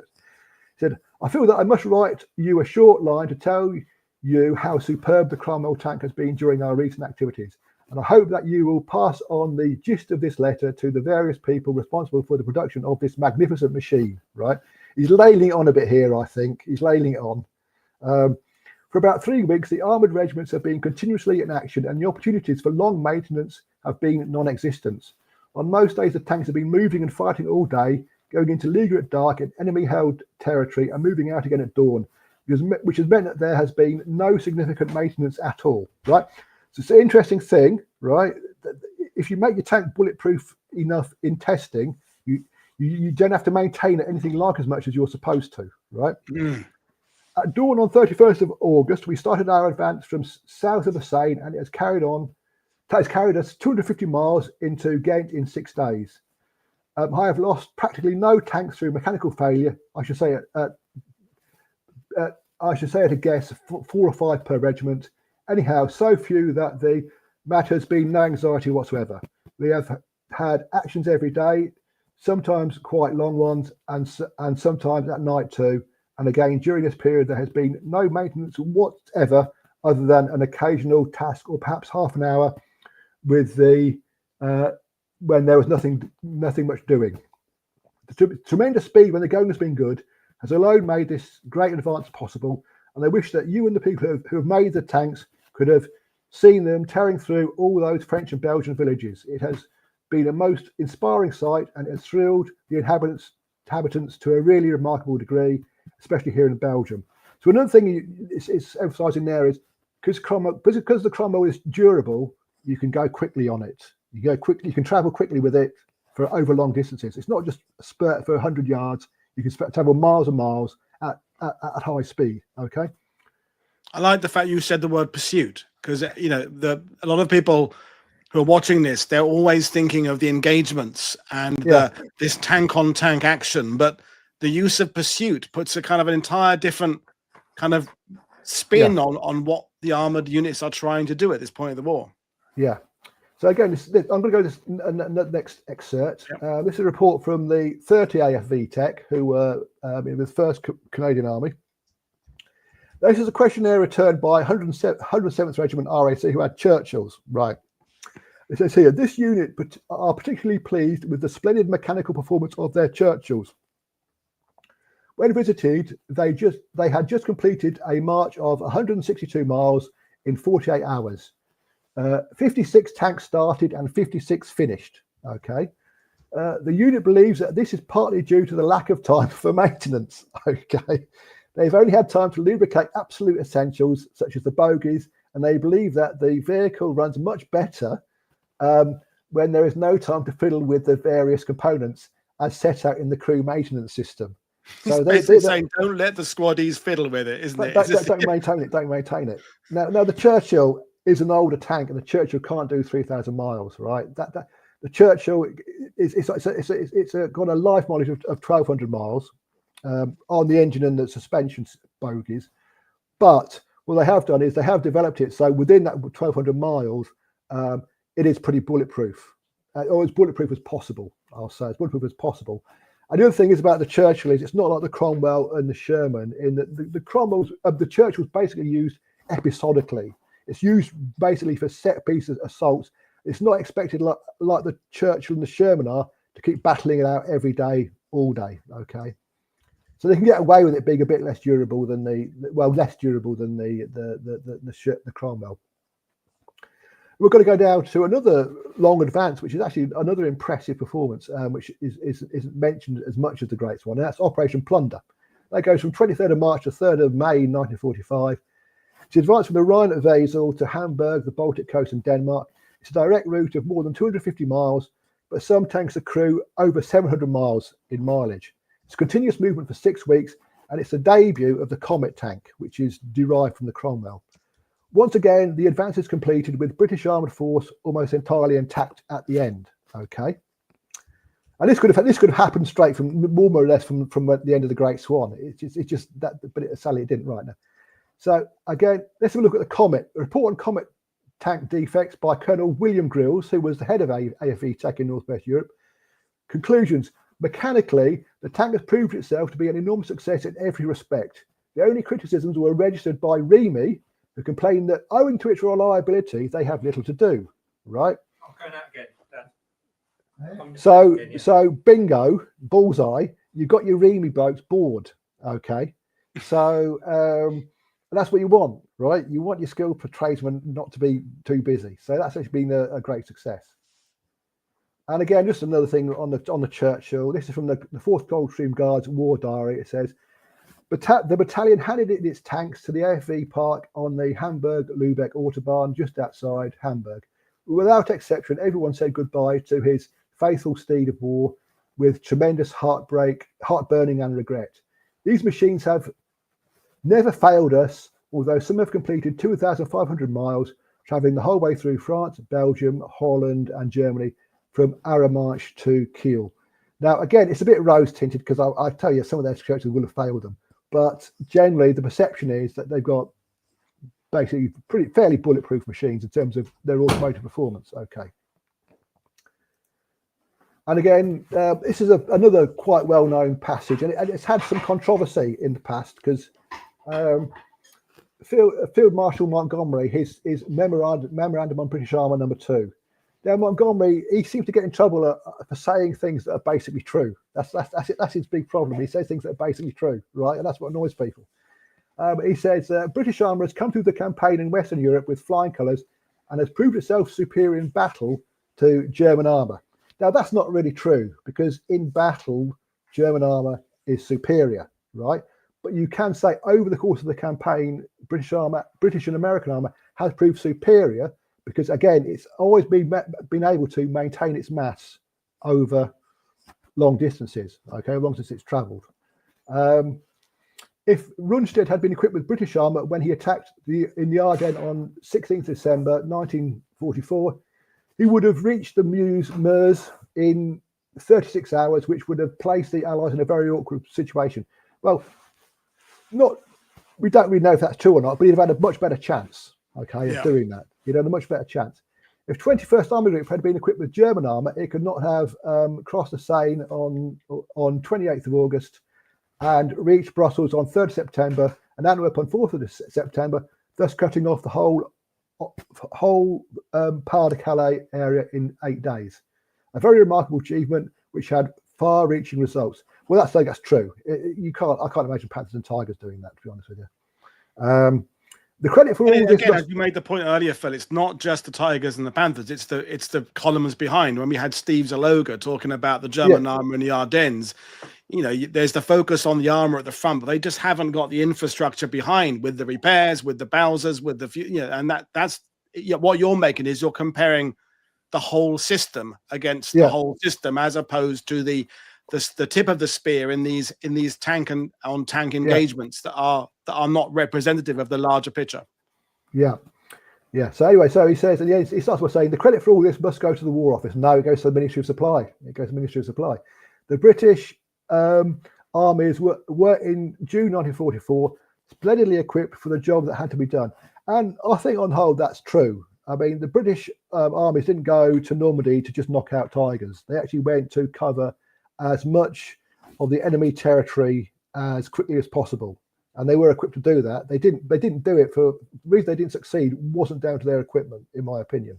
said, I feel that I must write you a short line to tell you how superb the Cromwell tank has been during our recent activities. And I hope that you will pass on the gist of this letter to the various people responsible for the production of this magnificent machine, right? He's laying it on a bit here, I think. He's laying it on. For about 3 weeks, the armoured regiments have been continuously in action and the opportunities for long maintenance have been non-existent. On most days, the tanks have been moving and fighting all day, going into leaguer at dark in enemy-held territory and moving out again at dawn, which has meant that there has been no significant maintenance at all, right? So it's an interesting thing, right? If you make your tank bulletproof enough in testing, you don't have to maintain it anything like as much as you're supposed to, right? At dawn on 31st of August, we started our advance from south of the Seine, and it has carried us 250 miles into Ghent in 6 days. I have lost practically no tanks through mechanical failure. I should say at a guess 4 or 5 per regiment. Anyhow, so few that the matter has been no anxiety whatsoever. We have had actions every day, sometimes quite long ones, and sometimes at night too. And again, during this period, there has been no maintenance whatever, other than an occasional task or perhaps half an hour with the when there was nothing much doing. The tremendous speed when the going has been good has alone made this great advance possible, and I wish that you and the people who have made the tanks could have seen them tearing through all those French and Belgian villages. It has been a most inspiring sight, and it has thrilled the inhabitants to a really remarkable degree, especially here in Belgium. So another thing it's emphasising there is because the Cromwell is durable, you can go quickly on it. You go quickly. You can travel quickly with it for over long distances. It's not just a spurt for 100 yards. You can travel miles and miles at high speed. Okay. I like the fact you said the word pursuit, because you know a lot of people who are watching this, they're always thinking of the engagements and this tank on tank action, but the use of pursuit puts a kind of an entire different kind of spin on what the armored units are trying to do at this point of the war. Yeah. So again, I'm going to go to this next excerpt. This is a report from the 30 AFV Tech, who were in the 1st Canadian Army. This is a questionnaire returned by 107th Regiment RAC, who had Churchills. Right. It says here, this unit are particularly pleased with the splendid mechanical performance of their Churchills. When visited, they had just completed a march of 162 miles in 48 hours. 56 tanks started and 56 finished. Okay. The unit believes that this is partly due to the lack of time for maintenance. Okay. They've only had time to lubricate absolute essentials such as the bogies, and they believe that the vehicle runs much better when there is no time to fiddle with the various components as set out in the crew maintenance system. So they're saying don't let the squaddies fiddle with it, isn't it? Don't maintain it. Don't maintain it. Now the Churchill is an older tank, and the Churchill can't do 3,000 miles, right? The Churchill it's got a life mileage of 1,200 miles on the engine and the suspension bogies. But what they have done is they have developed it so within that 1,200 miles, it is pretty bulletproof, or as bulletproof as possible. I'll say as bulletproof as possible. And the other thing is about the Churchill is it's not like the Cromwell and the Sherman in that the Cromwells, the Churchills basically used episodically. It's used basically for set pieces assaults. It's not expected like the Churchill and the Sherman are to keep battling it out every day, all day. Okay, so they can get away with it being a bit less durable than less durable than the Cromwell. We're going to go down to another long advance, which is actually another impressive performance, which isn't mentioned as much as the Great Swan. And that's Operation Plunder. That goes from 23rd of March to 3rd of May 1945. It's advanced from the Rhine at Wesel to Hamburg, the Baltic coast, and Denmark. It's a direct route of more than 250 miles, but some tanks accrue over 700 miles in mileage. It's continuous movement for 6 weeks, and it's the debut of the Comet tank, which is derived from the Cromwell. Once again, the advance is completed with British armoured force almost entirely intact at the end. Okay, and this could have happened straight from more or less from the end of the Great Swan. It's just that, but sadly it didn't right now. So again, let's have a look at the Comet. A report on Comet tank defects by Colonel William Grills, who was the head of AFE Tech in Northwest Europe. Conclusions: mechanically, the tank has proved itself to be an enormous success in every respect. The only criticisms were registered by REME, who complained that owing to its reliability, they have little to do. Right? I'm going out again. So bingo, bullseye. You've got your REME blokes bored. Okay, so that's what you want, right? You want your skilled tradesmen not to be too busy. So that's actually been a great success. And again, just another thing on the Churchill. This is from the 4th Coldstream Guards War Diary. It says, the battalion handed in its tanks to the AFV park on the Hamburg-Lübeck Autobahn just outside Hamburg. Without exception, everyone said goodbye to his faithful steed of war with tremendous heartburning and regret. These machines have never failed us, although some have completed 2,500 miles, travelling the whole way through France, Belgium, Holland and Germany from Arromanches to Kiel. Now, again, it's a bit rose-tinted because I tell you, some of their churches will have failed them. But generally, the perception is that they've got basically fairly bulletproof machines in terms of their automotive performance. Okay. And again, this is another quite well-known passage, and it's had some controversy in the past because Field Marshal Montgomery, his memorandum on British Armour number 2. Now, Montgomery, he seems to get in trouble for saying things that are basically true. That's his big problem. He says things that are basically true, right? And that's what annoys people. He says, British armour has come through the campaign in Western Europe with flying colours and has proved itself superior in battle to German armour. Now, that's not really true because in battle, German armour is superior, right? But you can say over the course of the campaign, British and American armour has proved superior because, again, it's always been able to maintain its mass over long distances, okay, long distance it's travelled. If Rundstedt had been equipped with British armour when he attacked in the Ardennes on 16th December 1944, he would have reached the Meuse in 36 hours, which would have placed the Allies in a very awkward situation. Well, we don't really know if that's true or not, but he'd have had a much better chance, okay, of doing that. He'd had a much better chance. If 21st Army Group had been equipped with German armour, it could not have crossed the Seine on 28th of August and reached Brussels on 3rd September and Antwerp on 4th of September, thus cutting off the whole Pas-de-Calais area in 8 days. A very remarkable achievement, which had far-reaching results. Well, that's true. I can't imagine Panthers and Tigers doing that, to be honest with you. The credit for all this, as you made the point earlier, Phil, it's not just the Tigers and the Panthers; it's the columns behind. When we had Steve Zaloga talking about the German armour in the Ardennes, you know, there's the focus on the armour at the front, but they just haven't got the infrastructure behind with the repairs, with the Bowsers, with the and that's what you're making is you're comparing the whole system against the whole system, as opposed to the tip of the spear in these tank and on tank engagements that are not representative of the larger picture. Yeah. So anyway, so he says, and he starts by saying the credit for all this must go to the War Office. No, it goes to the Ministry of Supply. The British armies were in June 1944 splendidly equipped for the job that had to be done, and I think on the whole that's true. I mean, the British armies didn't go to Normandy to just knock out Tigers. They actually went to cover as much of the enemy territory as quickly as possible. and they were equipped to do that. They didn't do it for the reason they didn't succeed wasn't down to their equipment, in my opinion.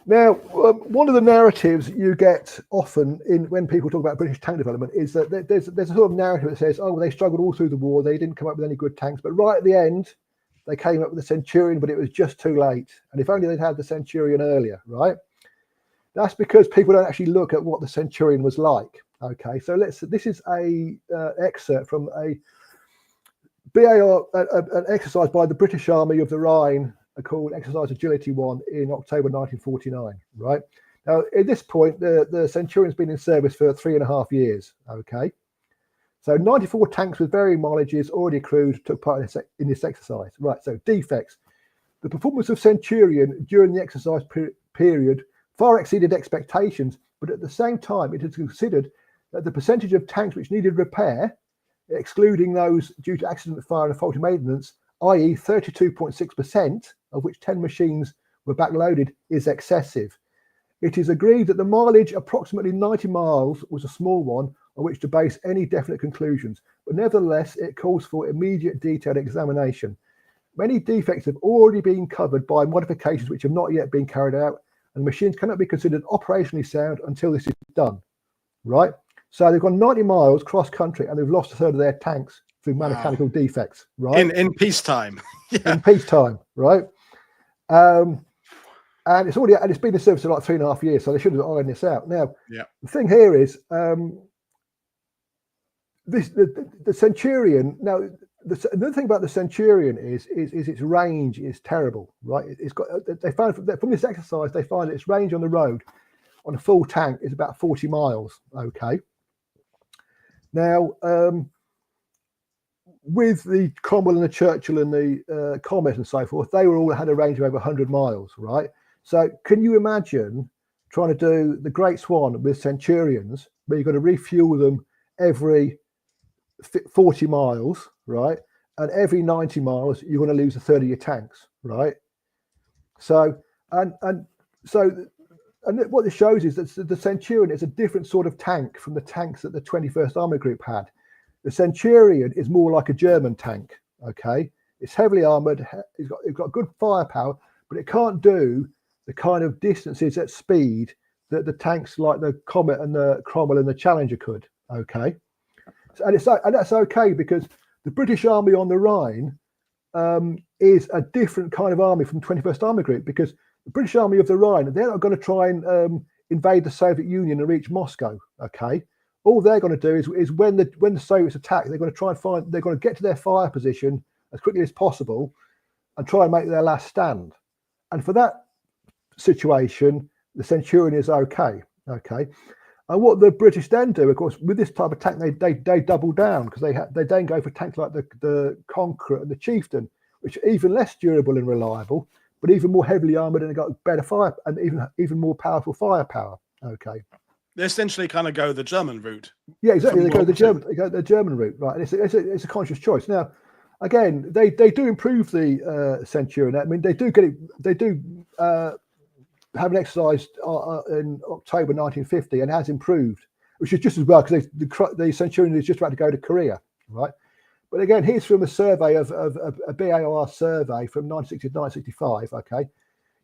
Now, one of the narratives you get often when people talk about British tank development is that there's a sort of narrative that says, oh, well, they struggled all through the war, they didn't come up with any good tanks, but right at the end, they came up with the Centurion, but it was just too late. And if only they'd had the Centurion earlier, right? That's because people don't actually look at what the Centurion was like. Okay, so this is a excerpt from a BAR, an exercise by the British Army of the Rhine called Exercise Agility 1 in October 1949, right? Now, at this point, the Centurion's been in service for 3.5 years, okay? So 94 tanks with varying mileages already accrued took part in this exercise, right? So defects. The performance of Centurion during the exercise period far exceeded expectations, but at the same time, it is considered that the percentage of tanks which needed repair, excluding those due to accident, fire and faulty maintenance, i.e. 32.6%, of which 10 machines were backloaded, is excessive. It is agreed that the mileage, approximately 90 miles, was a small one on which to base any definite conclusions, but nevertheless it calls for immediate detailed examination. Many defects have already been covered by modifications which have not yet been carried out, and machines cannot be considered operationally sound until this is done, right? So they've gone 90 miles cross country and they've lost a third of their tanks through mechanical defects, right? In peacetime. Yeah. In peacetime, right? And it's been in service for like 3.5 years, so they should have ironed this out. Now, yeah. The thing here is the Centurion. Now, the thing about the Centurion is its range is terrible, right? It's got they found from this exercise they find that its range on the road on a full tank is about 40 miles. Okay. Now, with the Cromwell and the Churchill and the Comet and so forth, they all had a range of over 100 miles, right? So can you imagine trying to do the Great Swan with Centurions, where you've got to refuel them every 40 miles, right? And every 90 miles, you're going to lose a third of your tanks, right? So, and what this shows is that the Centurion is a different sort of tank from the tanks that the 21st Armored Group had. The Centurion is more like a German tank, okay? It's heavily armoured, it's got good firepower, but it can't do the kind of distances at speed that the tanks like the Comet and the Cromwell and the Challenger could, okay? And that's okay because the British Army on the Rhine is a different kind of army from 21st Armored Group, because the British Army of the Rhine, they're not going to try and invade the Soviet Union and reach Moscow, okay? All they're going to do is when the Soviets attack, they're going to get to their fire position as quickly as possible and try and make their last stand. And for that situation, the Centurion is okay. And what the British then do, of course, with this type of tank, they double down, because they then go for tanks like the Conqueror and the Chieftain, which are even less durable and reliable, but even more heavily armoured, and they've got better fire and even more powerful firepower. Okay. They essentially kind of go the German route. Yeah, exactly. They go the German route, right? And it's a conscious choice. Now, again, they do improve the Centurion. I mean, they do have an exercise in October 1950, and has improved, which is just as well, because the Centurion is just about to go to Korea, right? But again, here's from a survey of a BAR survey from 1960 to 1965. Okay,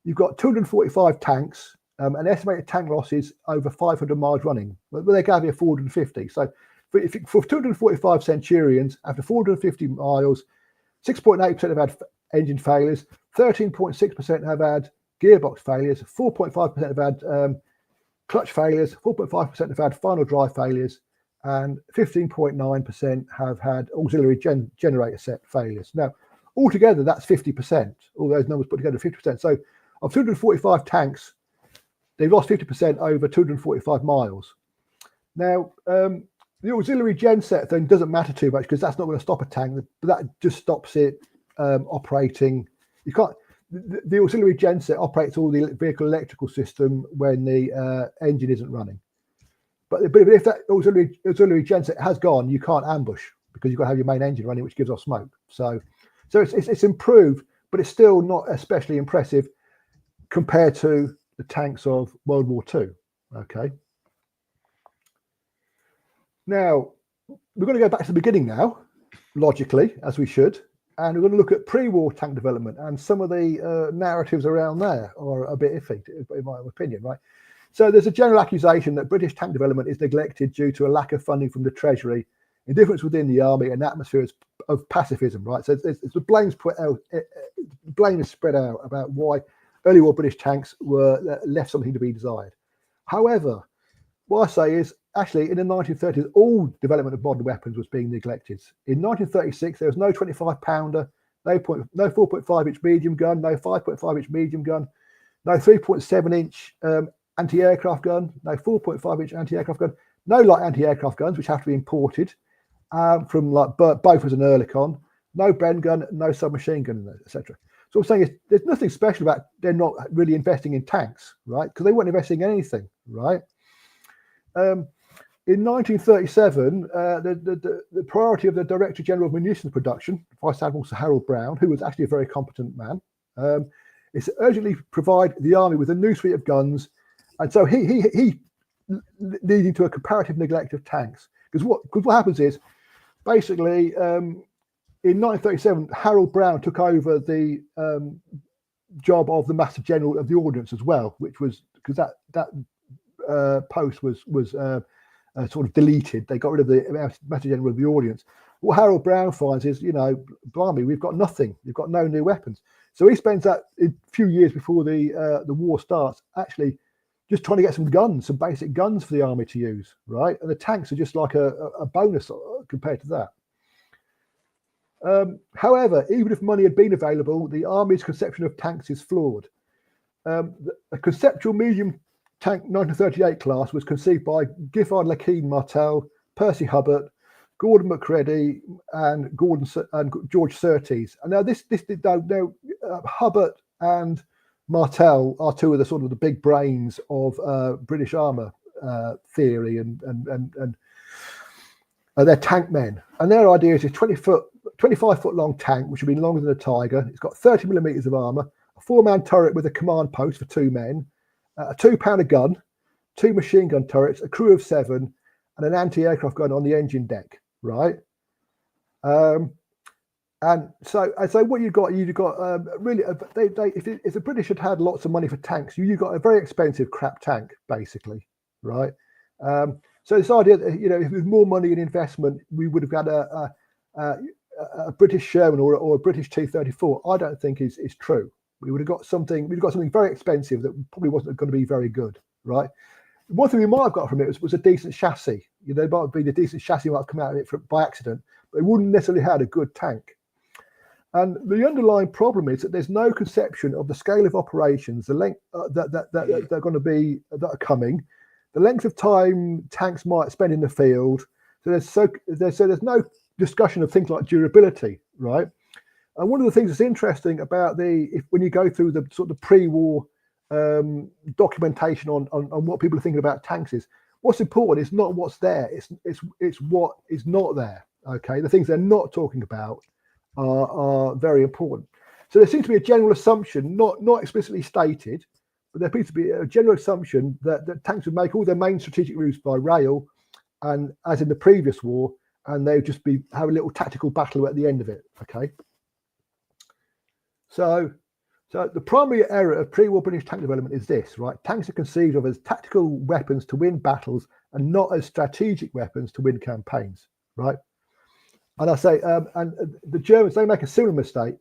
you've got 245 tanks. And estimated tank losses over 500 miles running. Well, they gave you 450. So for 245 Centurions, after 450 miles, 6.8% have had engine failures, 13.6% have had gearbox failures, 4.5% have had clutch failures, 4.5% have had final drive failures, and 15.9% have had auxiliary generator set failures. Now, altogether, that's 50%. All those numbers put together, 50%. So of 245 tanks, they've lost 50% over 245 miles. Now, the auxiliary genset thing doesn't matter too much, because that's not going to stop a tank, but that just stops it operating. You can't. The auxiliary genset operates all the vehicle electrical system when the engine isn't running. But if that auxiliary genset has gone, you can't ambush, because you've got to have your main engine running, which gives off smoke. So it's improved, but it's still not especially impressive compared to the tanks of World War II. Okay. Now, we're going to go back to the beginning now, logically, as we should, and we're going to look at pre-war tank development, and some of the narratives around there are a bit iffy, in my opinion, right? So there's a general accusation that British tank development is neglected due to a lack of funding from the Treasury, indifference within the army, and atmospheres of pacifism, right? So the blame is spread out about why early war British tanks were left something to be desired. However, what I say is, actually, in the 1930s, all development of modern weapons was being neglected. In 1936, there was no 25-pounder, no 4.5-inch medium gun, no 5.5-inch medium gun, no 3.7-inch anti-aircraft gun, no 4.5-inch anti-aircraft gun, no light anti-aircraft guns, which have to be imported from like Bofors and Oerlikon, no Bren gun, no submachine gun, etc. So I'm saying is there's nothing special about they're not really investing in tanks, right? Because they weren't investing in anything, right? In 1937, the priority of the Director General of Munitions Production, Vice Admiral Sir Harold Brown, who was actually a very competent man, is to urgently provide the army with a new suite of guns, and so he leading to a comparative neglect of tanks. Because what happens is basically in 1937, Harold Brown took over the job of the Master General of the Ordnance as well, which was because that post was sort of deleted. They got rid of the Master General of the Ordnance. What Harold Brown finds is, blimey, we've got nothing. We've got no new weapons. So he spends that a few years before the war starts actually just trying to get some guns, some basic guns for the army to use, right? And the tanks are just like a bonus compared to that. However, even if money had been available, the army's conception of tanks is flawed. A conceptual medium tank 1938 class was conceived by Giffard Lakin Martel, Percy Hubbard, Gordon Macready, and George Surtees. And now Hubbard and Martel are two of the sort of the big brains of British Armour theory, and they're tank men. And their idea is a 25-foot long tank, which would be longer than a Tiger. It's got 30 millimeters of armour, a 4-man turret with a command post for 2 men, a 2-pounder gun, 2 machine gun turrets, a crew of 7, and an anti-aircraft gun on the engine deck, right? And so what you've got really, if the British had lots of money for tanks, you got a very expensive crap tank, basically, right? So this idea that, if there's more money in investment, we would have had a British Sherman or a British T-34. I don't think is true. We'd have got something very expensive that probably wasn't going to be very good, right? One thing we might have got from it was a decent chassis. It might be the decent chassis might have come out of it by accident, but it wouldn't necessarily had a good tank. And the underlying problem is that there's no conception of the scale of operations, the length that are going to be that are coming, the length of time tanks might spend in the field. So there's no discussion of things like durability, right? And one of the things that's interesting about when you go through the sort of pre-war documentation on what people are thinking about tanks is what's important is not what's there, it's what is not there. Okay, the things they're not talking about are very important. So there seems to be a general assumption, not explicitly stated, but there seems to be a general assumption that tanks would make all their main strategic routes by rail, and as in the previous war, and they would just have a little tactical battle at the end of it. Okay. So the primary error of pre-war British tank development is this, right? Tanks are conceived of as tactical weapons to win battles and not as strategic weapons to win campaigns, right? And I say, and the Germans, they make a similar mistake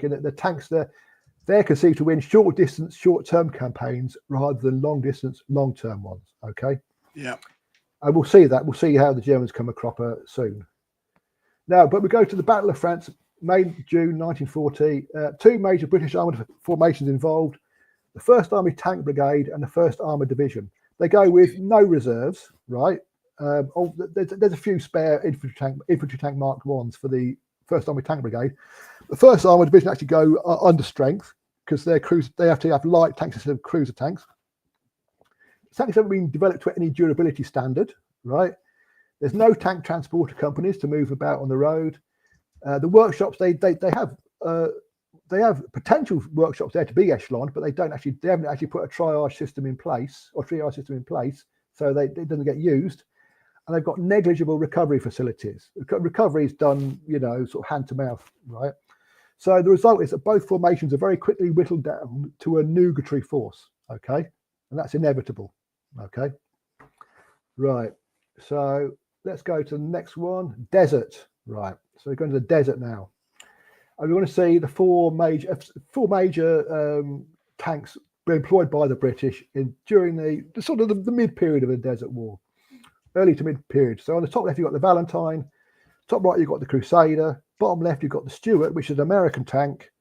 in that the tanks, they're conceived to win short distance, short-term campaigns rather than long distance, long-term ones. Okay. Yeah. And we'll see that. We'll see how the Germans come a cropper soon. Now, but we go to the Battle of France, May, June 1940. 2 major British armoured formations involved: the 1st Army Tank Brigade and the 1st Armoured Division. They go with no reserves, right? There's a few spare infantry tank Mark 1s for the 1st Army Tank Brigade. The 1st Armoured Division actually go under strength because they have to have light tanks instead of cruiser tanks. Tanks haven't been developed to any durability standard, right? There's no tank transporter companies to move about on the road. The workshops they have potential workshops there to be echeloned, but they haven't actually put a triage system in place, so it doesn't get used. and they've got negligible recovery facilities. Recovery is done, you know, sort of hand to mouth, right? So the result is that both formations are very quickly whittled down to a nugatory force, okay? And that's inevitable, okay? Right, so let's go to the next one, desert, right? So we're going to the desert now. And we want to see the four major tanks employed by the British during the sort of the mid period of the Desert War, early to mid period. So on the top left, you've got the Valentine, top right, you've got the Crusader, bottom left, you've got the Stuart, which is an American tank,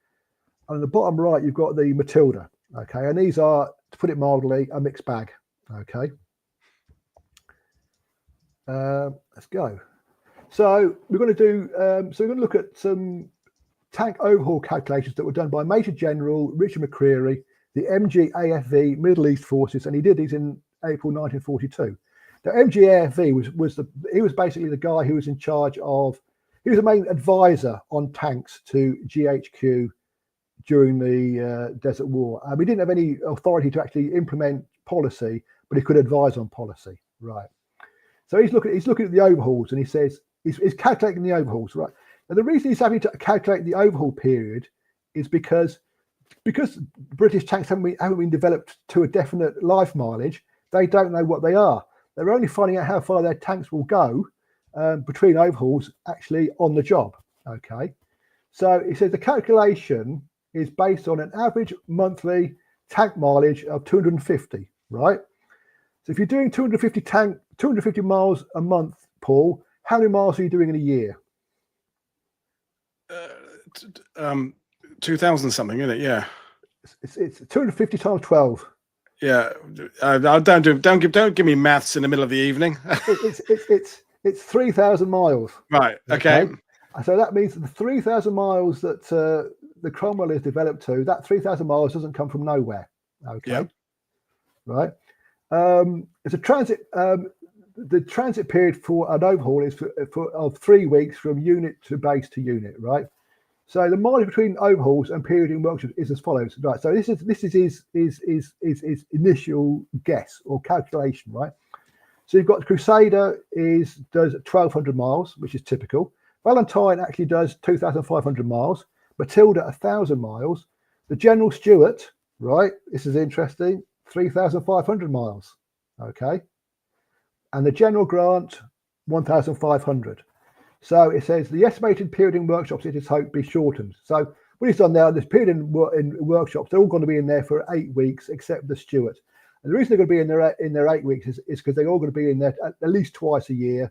and on the bottom right, you've got the Matilda. Okay, and these are, to put it mildly, a mixed bag. Okay, let's go. So we're going to do. So we're going to look at some tank overhaul calculations that were done by Major General Richard McCreery, the MGAFV Middle East Forces, and he did these in April 1942. Now, MGAFV was basically the guy who was in charge of. He was the main advisor on tanks to GHQ during the Desert War. We didn't have any authority to actually implement policy, but he could advise on policy, right? So he's looking at the overhauls, and he says he's calculating the overhauls, right? And the reason he's having to calculate the overhaul period is because British tanks haven't been developed to a definite life mileage. They don't know what they are. They're only finding out how far their tanks will go between overhauls actually on the job. Okay, so he says the calculation is based on an average monthly tank mileage of 250, right? So if you're doing 250 miles a month, Paul, how many miles are you doing in a year? 2,000 something, isn't it? Yeah. It's 250 times 12. Yeah. Don't give me maths in the middle of the evening. It's 3,000 miles. Right. Okay. So that means that the 3,000 miles that the Cromwell is developed to, that 3,000 miles doesn't come from nowhere. Okay. Yep. Right. It's a transit. The transit period for an overhaul is of 3 weeks from unit to base to unit. Right. So the mileage between overhauls and period in workshop is as follows. Right. So this is his initial guess or calculation. Right. So you've got Crusader does 1,200 miles, which is typical. Valentine actually does 2,500 miles. Matilda 1,000 miles. The General Stuart, right? This is interesting. 3,500 miles. Okay. And the General Grant 1,500. So it says the estimated period in workshops, it is hoped, be shortened. So what he's done now, this period in workshops, they're all going to be in there for 8 weeks, except the Stuart. And the reason they're going to be in their 8 weeks is because they're all going to be in there at least twice a year,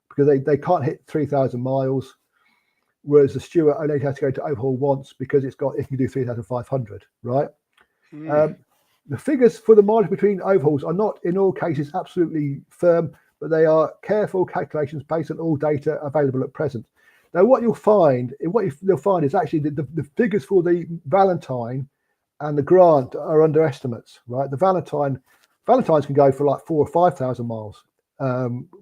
because they can't hit 3,000 miles, whereas the Stuart only has to go to overhaul once because it can do 3,500, right? The figures for the mileage between overhauls are not in all cases absolutely firm, but they are careful calculations based on all data available at present. Now, what you'll find is actually the figures for the Valentine and the Grant are underestimates, right? The Valentines can go for like 4,000 or 5,000 miles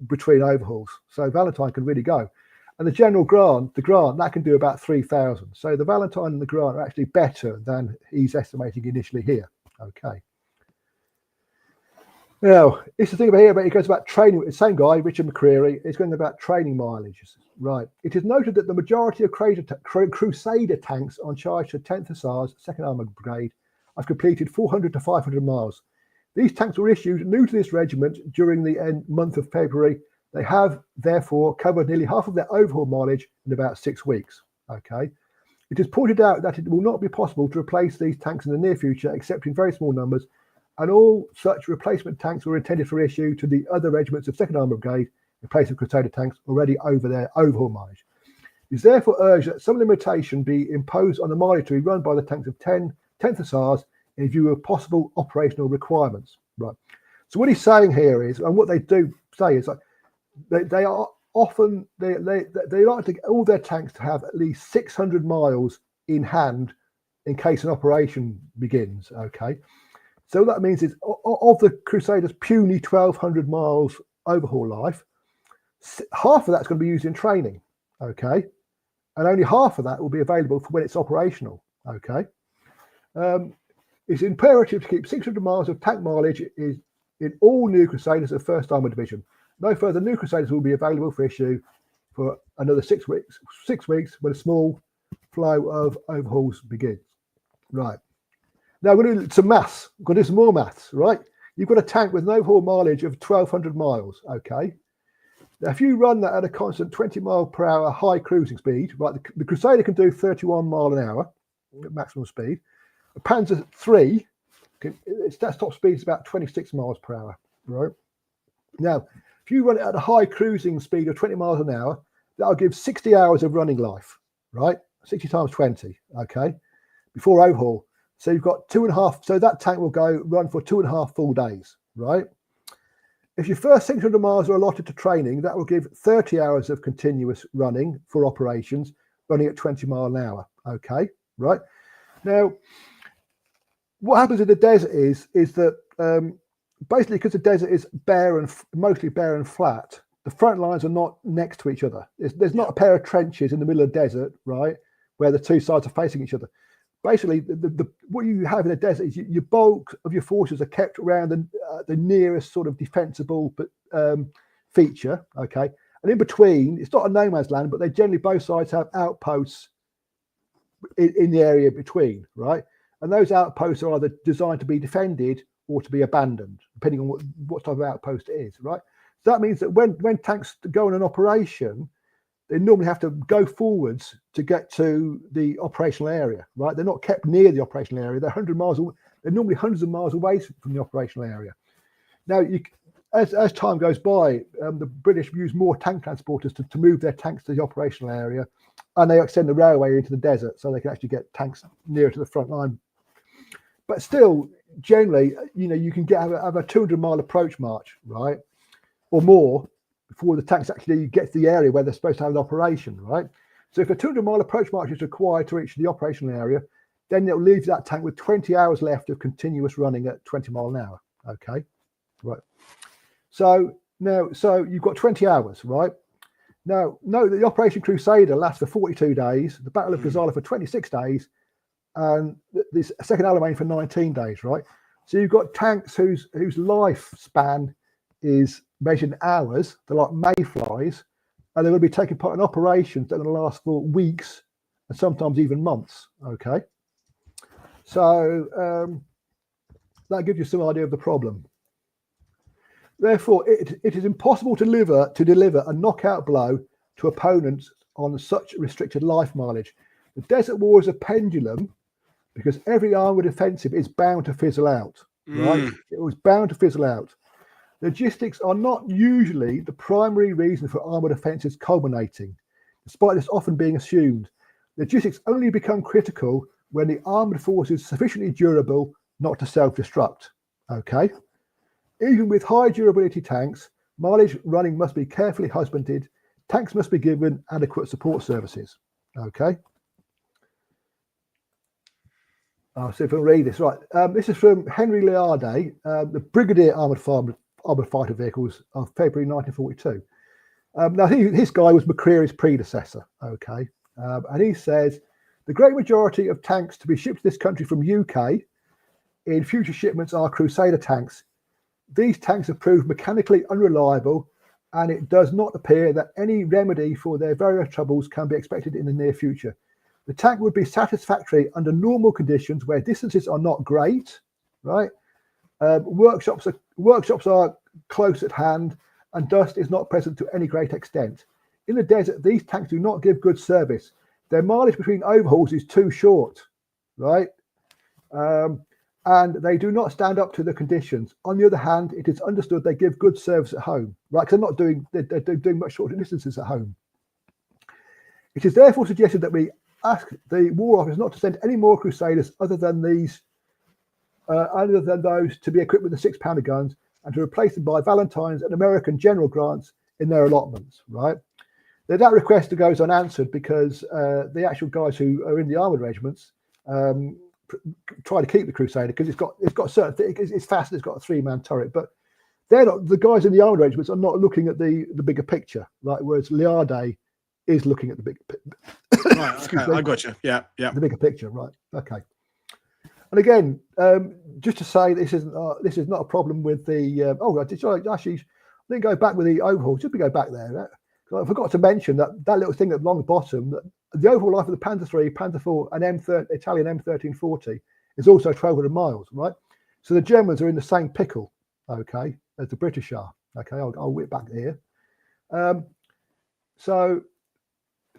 between overhauls. So Valentine can really go. And the General Grant, that can do about 3,000. So the Valentine and the Grant are actually better than he's estimating initially here. Okay. Now, it's the thing about here, but it goes about training. The same guy, Richard McCreery, is going about training mileages. Right. It is noted that the majority of Crusader tanks on charge to 10th Hussars, 2nd Armoured Brigade, have completed 400 to 500 miles. These tanks were issued new to this regiment during the month of February. They have, therefore, covered nearly half of their overhaul mileage in about 6 weeks. Okay. It is pointed out that it will not be possible to replace these tanks in the near future, except in very small numbers, and all such replacement tanks were intended for issue to the other regiments of 2nd Armoured Brigade in place of Crusader tanks already over their overhaul mileage. It is therefore urged that some limitation be imposed on the mileage to be run by the tanks of 10th Hussars in view of possible operational requirements. Right. So what he's saying here is, and what they do say is, like, they are often they like to get all their tanks to have at least 600 miles in hand in case an operation begins. Okay. So that means is of the Crusaders' puny 1,200 miles overhaul life, half of that's going to be used in training, okay, and only half of that will be available for when it's operational, okay. It's imperative to keep 600 miles of tank mileage in all new Crusaders of 1st Armoured Division. No further new Crusaders will be available for issue for another 6 weeks. 6 weeks when a small flow of overhauls begins. Right. Now we're going to do some maths. We're going to do some more maths, right? You've got a tank with an overhaul mileage of 1,200 miles, okay? Now, if you run that at a constant 20 mile per hour high cruising speed, right, the Crusader can do 31 mile an hour maximum speed. A Panzer III, its top speed is about 26 miles per hour, right? Now, if you run it at a high cruising speed of 20 miles an hour, that'll give 60 hours of running life, right? 60 times 20, okay, before overhaul. So you've got 2.5, so that tank will run for 2.5 full days, right? If your first 600 miles are allotted to training, that will give 30 hours of continuous running for operations, running at 20 mile an hour, okay, right? Now, what happens in the desert is that basically because the desert is mostly bare and flat, the front lines are not next to each other. There's not a pair of trenches in the middle of the desert, right, where the two sides are facing each other. Basically, what you have in the desert is your bulk of your forces are kept around the nearest sort of defensible feature, okay? And in between, it's not a no man's land, but they generally, both sides have outposts in the area between, right? And those outposts are either designed to be defended or to be abandoned, depending on what type of outpost it is, right? So that means that when tanks go on an operation, they normally have to go forwards to get to the operational area, right? They're not kept near the operational area. They're 100 miles away. They're normally hundreds of miles away from the operational area. Now, as time goes by, the British use more tank transporters to move their tanks to the operational area, and they extend the railway into the desert so they can actually get tanks nearer to the front line. But still, generally, you can have a 200-mile approach march, right, or more, before the tanks actually get to the area where they're supposed to have an operation, right? So if a 200-mile approach march is required to reach the operational area, then it'll leave that tank with 20 hours left of continuous running at 20 mile an hour, okay? Right. So you've got 20 hours, right? Now, note that the Operation Crusader lasts for 42 days, the Battle of Gazala for 26 days, and this Second Alamein for 19 days, right? So you've got tanks whose lifespan is measured in hours. They're like mayflies, and they're going to be taking part in operations that are going to last for weeks and sometimes even months, okay? So that gives you some idea of the problem. Therefore, it is impossible to deliver a knockout blow to opponents on such restricted life mileage. The Desert War is a pendulum because every armoured offensive is bound to fizzle out, right? It was bound to fizzle out. Logistics are not usually the primary reason for armoured offensives culminating, despite this often being assumed. Logistics only become critical when the armoured force is sufficiently durable not to self-destruct, okay? Even with high durability tanks, mileage running must be carefully husbanded. Tanks must be given adequate support services, okay? I'll see if I can read this. Right, this is from Henry Liardet, the Brigadier Armoured Fighter Vehicles of February 1942. Now, this guy was McCreary's predecessor, okay? And he says, the great majority of tanks to be shipped to this country from UK in future shipments are Crusader tanks. These tanks have proved mechanically unreliable, and it does not appear that any remedy for their various troubles can be expected in the near future. The tank would be satisfactory under normal conditions where distances are not great, right? Workshops are close at hand, and dust is not present to any great extent. In the desert, these tanks do not give good service. Their mileage between overhauls is too short, right? And they do not stand up to the conditions. On the other hand, it is understood they give good service at home, right? Because they're doing much shorter distances at home. It is therefore suggested that we ask the War Office not to send any more Crusaders other than those to be equipped with the 6-pounder guns, and to replace them by Valentines and American general grants in their allotments, right? Now, that request goes unanswered because the actual guys who are in the armoured regiments try to keep the Crusader because it's got certain things. It's fast. It's got a 3-man turret, but they're not. The guys in the armoured regiments are not looking at the bigger picture, right? Whereas Liardet is looking at the big. Right. Okay, I got you. Yeah. The bigger picture, right? Okay. And again, just to say, this is not a problem with the. Then go back with the overhaul. Just go back there. I forgot to mention that little thing along the bottom, that the overall life of the Panzer III, Panzer IV, and Italian M1340 is also 1,200 miles, right? So the Germans are in the same pickle, okay, as the British are. Okay, I'll whip back here. So,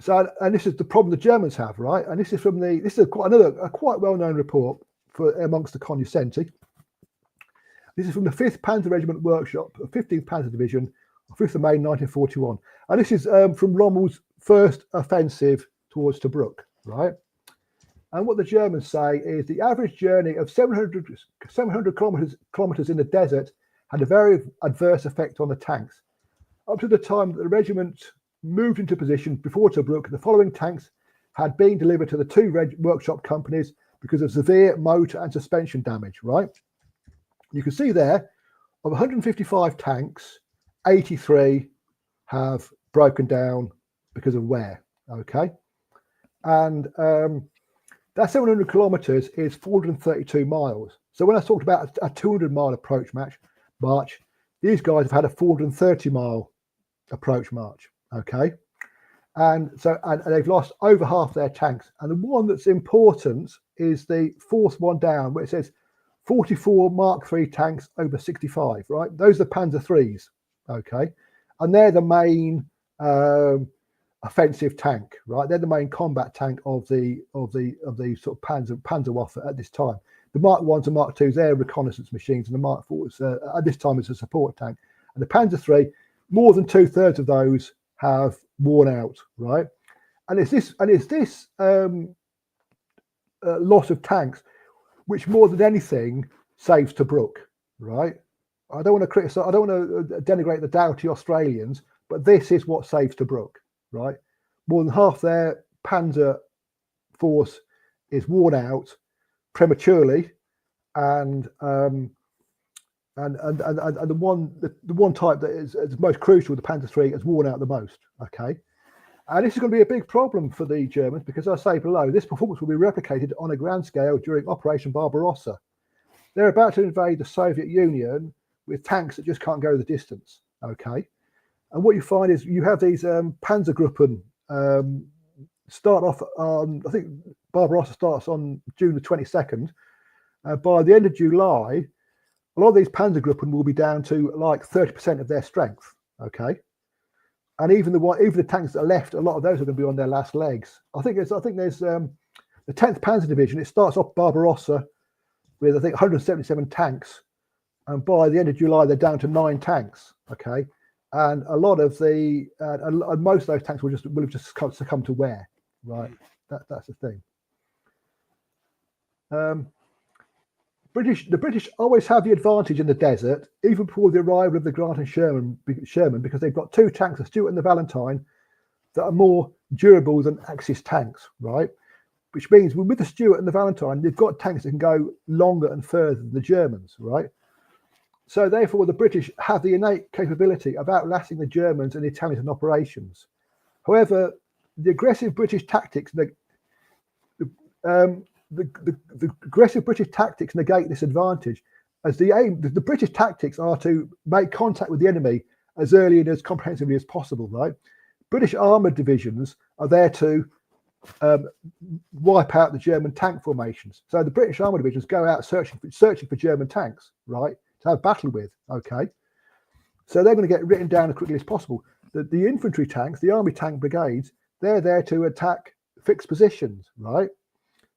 and this is the problem the Germans have, right? And this is from this is a quite well-known report for amongst the cognoscenti. This is from the 5th Panzer Regiment Workshop, 15th Panzer Division, 5th of May 1941. And this is from Rommel's first offensive towards Tobruk, right? And what the Germans say is the average journey of 700 kilometers in the desert had a very adverse effect on the tanks. Up to the time that the regiment moved into position before Tobruk, the following tanks had been delivered to the 2 workshop companies because of severe motor and suspension damage, right? You can see there, of 155 tanks, 83 have broken down because of wear, okay? And that 700 kilometers is 432 miles. So when I talked about a 200-mile approach march, these guys have had a 430-mile approach march, okay? And so and they've lost over half their tanks. And the one that's important is the 4th one down, where it says 44 Mark III tanks over 65, right? Those are Panzer IIIs, okay? And they're the main offensive tank, right? They're the main combat tank of the sort of Panzerwaffe at this time. The Mark I's and Mark II's, they're reconnaissance machines, and the Mark IV's at this time is a support tank. And the Panzer III, more than 2/3 of those have worn out, right? And it's this loss of tanks which more than anything saves Tobruk, right? I don't want to criticize, I don't want to denigrate the doughty Australians, but this is what saves Tobruk, right? More than half their Panzer force is worn out prematurely, and the one type that is most crucial, the Panzer III, has worn out the most, okay? And this is going to be a big problem for the Germans because, as I say below, this performance will be replicated on a grand scale during Operation Barbarossa. They're about to invade the Soviet Union with tanks that just can't go the distance, okay? And what you find is you have these Panzergruppen start off on, I think Barbarossa starts on June the 22nd. By the end of July, a lot of these Panzergruppen will be down to like 30% of their strength, okay? And even the tanks that are left, a lot of those are going to be on their last legs. I think there's the 10th Panzer Division. It starts off Barbarossa with, I think, 177 tanks, and by the end of July they're down to 9 tanks. Okay, and a lot of the and most of those tanks will have just succumbed to wear. Right, that's the thing. The British always have the advantage in the desert, even before the arrival of the Grant and Sherman, because they've got 2 tanks, the Stuart and the Valentine, that are more durable than Axis tanks, right? Which means with the Stuart and the Valentine, they've got tanks that can go longer and further than the Germans, right? So therefore, the British have the innate capability of outlasting the Germans and the Italians in operations. However, the aggressive British tactics, the aggressive British tactics negate this advantage, as the British tactics are to make contact with the enemy as early and as comprehensively as possible, right? British Armoured Divisions are there to wipe out the German tank formations. So the British Armoured Divisions go out searching for German tanks, right, to have battle with, okay? So they're going to get written down as quickly as possible. The infantry tanks, the army tank brigades, they're there to attack fixed positions, right?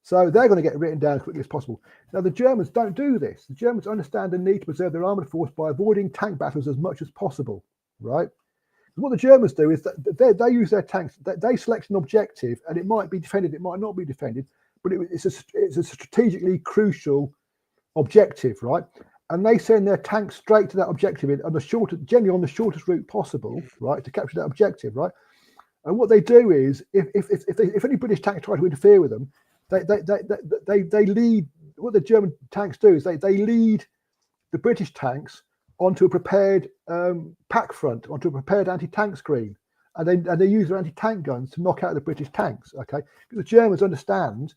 So they're going to get written down as quickly as possible. Now, the Germans don't do this. The Germans understand the need to preserve their armoured force by avoiding tank battles as much as possible, right? And what the Germans do is that they use their tanks, they select an objective, and it might be defended, it might not be defended, but it's a strategically crucial objective, right? And they send their tanks straight to that objective generally on the shortest route possible, right, to capture that objective, right? And what they do is, if any British tanks try to interfere with them, they lead. What the German tanks do is they lead the British tanks onto a prepared pack front, onto a prepared anti-tank screen, and they use their anti-tank guns to knock out the British tanks. Okay, because the Germans understand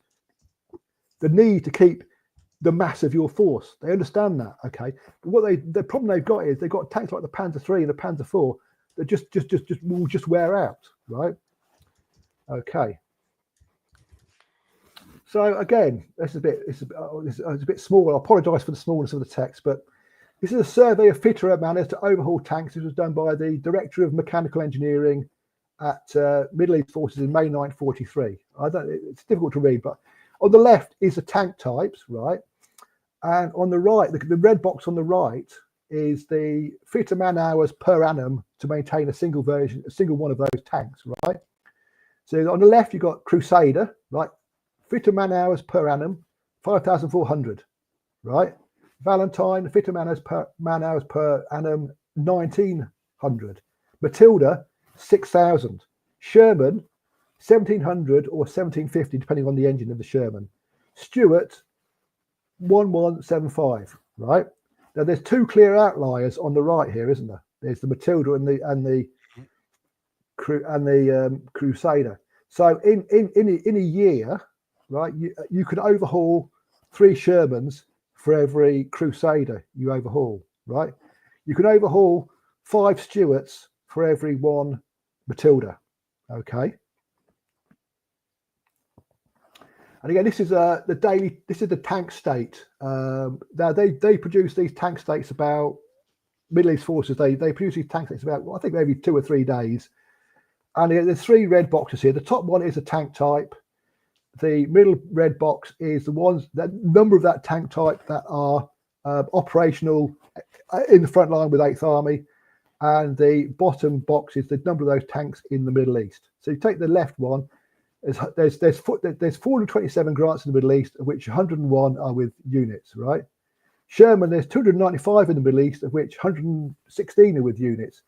the need to keep the mass of your force. They understand that, okay? But the problem they've got is they've got tanks like the Panzer III and the Panzer IV that just will just wear out, right? Okay. So again, it's a bit small. I apologise for the smallness of the text, but this is a survey of fitter manners to overhaul tanks. This was done by the Director of Mechanical Engineering at Middle East Forces in May 1943. It's difficult to read, but on the left is the tank types, right? And on the right, the red box on the right is the fitter man hours per annum to maintain a single one of those tanks, right? So on the left, you've got Crusader, right? Fitter man hours per annum, 5,400, right? Valentine, fitter man hours per annum, 1,900. Matilda, 6,000. Sherman, 1,700 or 1,750, depending on the engine of the Sherman. Stuart, 1,175, right? Now there's two clear outliers on the right here, isn't there? There's the Matilda and the Crusader. So in a year, right, you could overhaul 3 Shermans for every Crusader you overhaul, right? You can overhaul 5 Stuarts for every 1 Matilda, okay? And again, this is the tank state. Now they produce these tank states about Middle East forces. They produce these tank states about, well, I think maybe 2 or 3 days. And there's 3 red boxes here. The top one is a tank type. The middle red box is the number of that tank type that are operational in the front line with 8th Army, and the bottom box is the number of those tanks in the Middle East. So you take the left one. There's 427 grants in the Middle East, of which 101 are with units, right? Sherman, there's 295 in the Middle East, of which 116 are with units.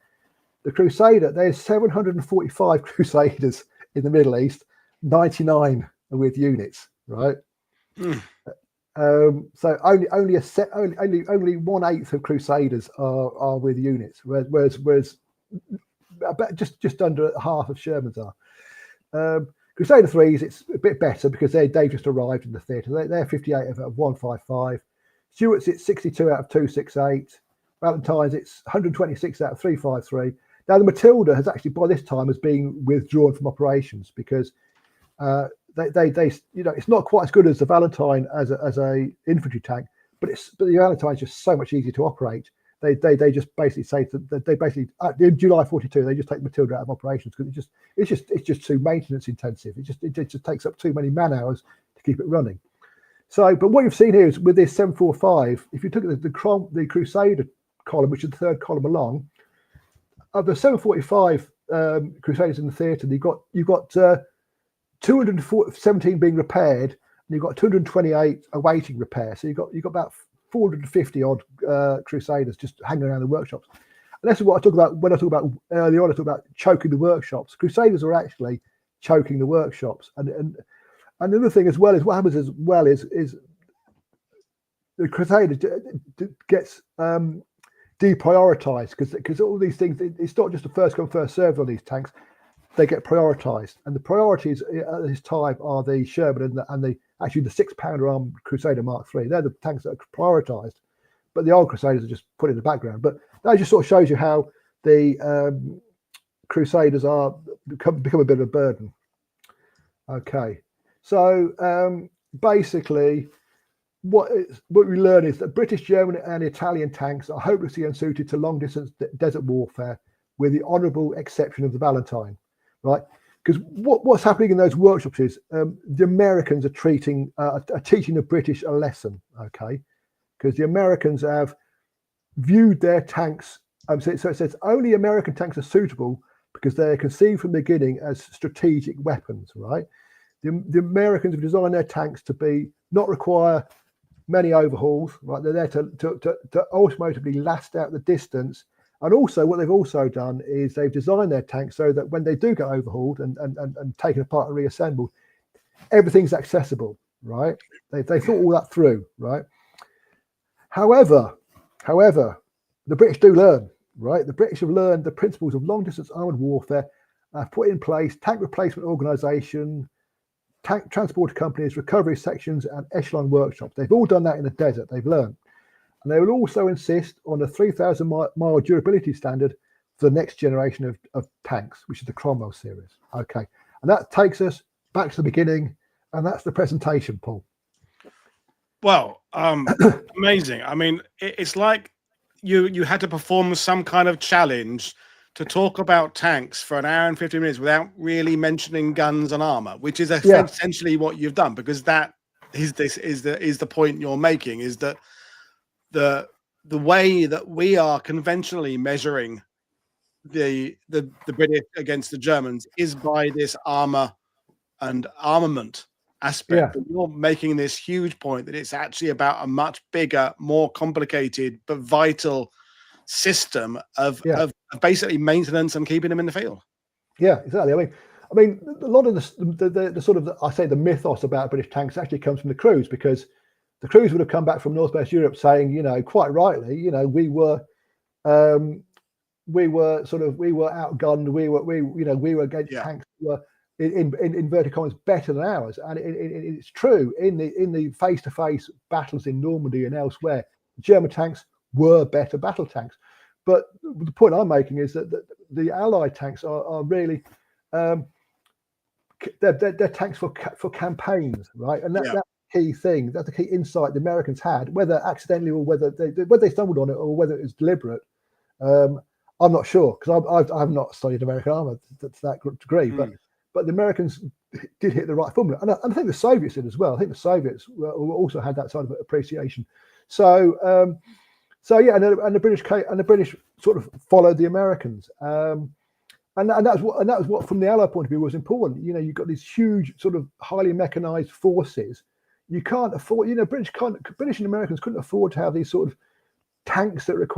The Crusader, there's 745 Crusaders in the Middle East, 99 are with units, right? So only 1/8 of Crusaders are with units, whereas about just under half of Shermans are. Crusader 3s, it's a bit better because they've just arrived in the theatre. They're 58 out of 155. Stuart's, it's 62 out of 268. Valentine's, it's 126 out of 353. Now the Matilda has actually by this time has been withdrawn from operations because they it's not quite as good as the Valentine as a infantry tank, but the Valentine's just so much easier to operate. They just basically say that they basically in July 42 they just take Matilda out of operations because it's just too maintenance intensive. It just takes up too many man hours to keep it running. So, but what you've seen here is with this 745, if you took the Crusader column, which is the 3rd column along, of the 745 Crusaders in the theatre, you've got 217 being repaired, and you've got 228 awaiting repair. So you've got about 450 odd Crusaders just hanging around the workshops. And that's what I talk about when I talk about earlier on. I talk about choking the workshops. Crusaders are actually choking the workshops. And another thing as well is what happens as well is the Crusader gets deprioritized because all these things, it's not just a first come first served on these tanks. They get prioritized, and the priorities at this time are the Sherman and the 6-pounder armed Crusader Mark III. They're the tanks that are prioritized, but the old Crusaders are just put in the background. But that just sort of shows you how the Crusaders become a bit of a burden. Okay, so basically, what we learn is that British, German, and Italian tanks are hopelessly unsuited to long-distance desert warfare, with the honourable exception of the Valentine. Right, because what's happening in those workshops is the Americans are teaching the British a lesson. Okay, because the Americans have viewed their tanks. So it says only American tanks are suitable because they're conceived from the beginning as strategic weapons. Right, the Americans have designed their tanks to not require many overhauls. Right, they're there to ultimately last out the distance. And also, what they've also done is they've designed their tanks so that when they do get overhauled and taken apart and reassembled, everything's accessible, right? They thought all that through, right? However, the British do learn, right? The British have learned the principles of long-distance armoured warfare, put in place tank replacement organisation, tank transport companies, recovery sections, and echelon workshops. They've all done that in the desert. They've learned. And they will also insist on a 3,000 mile durability standard for the next generation of tanks, which is the Cromwell series. Okay. And that takes us back to the beginning. And that's the presentation, Paul. Well, amazing. I mean, it's like you had to perform some kind of challenge to talk about tanks for an hour and 50 minutes without really mentioning guns and armor, which is essentially what you've done, because that is the point you're making, is that the way that we are conventionally measuring the British against the Germans is by this armor and armament aspect. But you're making this huge point that it's actually about a much bigger, more complicated but vital system of basically maintenance and keeping them in the field. Yeah, exactly. I mean, a lot of the sort of, I say, the mythos about British tanks actually comes from the crews, because the crews would have come back from Northwest Europe saying, you know, quite rightly, you know, we were outgunned, we were against tanks that were in inverted commas better than ours. And it's true, in the face-to-face battles in Normandy and elsewhere, German tanks were better battle tanks. But the point I'm making is that the Allied tanks are really they're tanks for campaigns, right? And that's the key thing. That's the key insight the Americans had, whether accidentally or whether they stumbled on it or whether it was deliberate. I'm not sure, because I've not studied American armor to that degree. But the Americans did hit the right formula, and I think the Soviets did as well. I think the Soviets also had that side of appreciation. So yeah, and the British sort of followed the Americans, and that was what from the Allied point of view was important. You know, you've got these huge sort of highly mechanized forces. You can't afford, you know, British and Americans couldn't afford to have these sort of tanks that would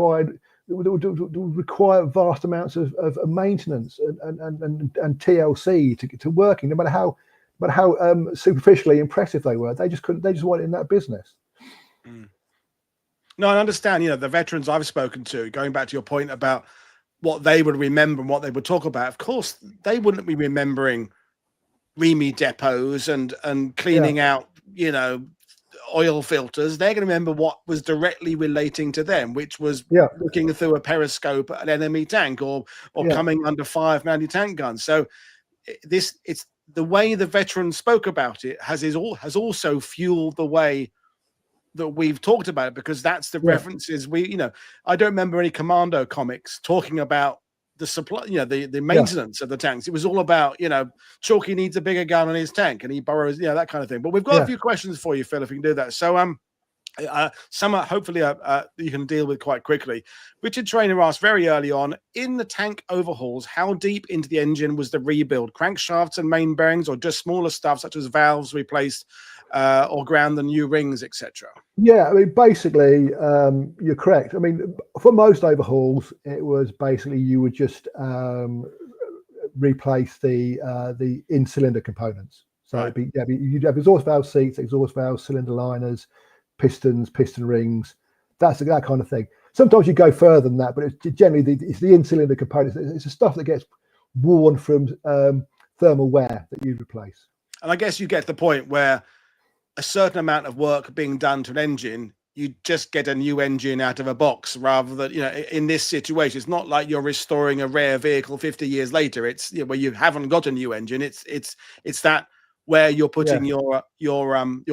require vast amounts of maintenance and TLC to working, no matter how superficially impressive they were. They just weren't in that business. No, I understand. You know, the veterans I've spoken to, going back to your point about what they would remember and what they would talk about, of course, they wouldn't be remembering REME depots and cleaning out, you know, oil filters. They're going to remember what was directly relating to them, which was looking through a periscope at an enemy tank or coming under fire from anti-tank guns. So it's the way the veterans spoke about it has also fueled the way that we've talked about it, because that's the references I don't remember any Commando comics talking about the supply, you know, the maintenance of the tanks. It was all about, you know, Chalky needs a bigger gun on his tank and he borrows, that kind of thing. But we've got a few questions for you, Phil, if you can do that. So some hopefully you can deal with quite quickly. Richard Trainer asked very early on, in the tank overhauls, how deep into the engine was the rebuild? Crankshafts and main bearings, or just smaller stuff such as valves replaced or ground the new rings, etc.? Yeah, I mean, basically, you're correct. I mean, for most overhauls, it was basically you would just replace the in-cylinder components. So you'd have exhaust valve seats, exhaust valves, cylinder liners, pistons, piston rings, that kind of thing. Sometimes you go further than that, but it's generally it's the in-cylinder components. It's the stuff that gets worn from thermal wear that you replace. And I guess you get to the point where a certain amount of work being done to an engine, you just get a new engine out of a box, rather than, you know, in this situation, it's not like you're restoring a rare vehicle 50 years later. It's, you know, where you haven't got a new engine. It's that where you're putting your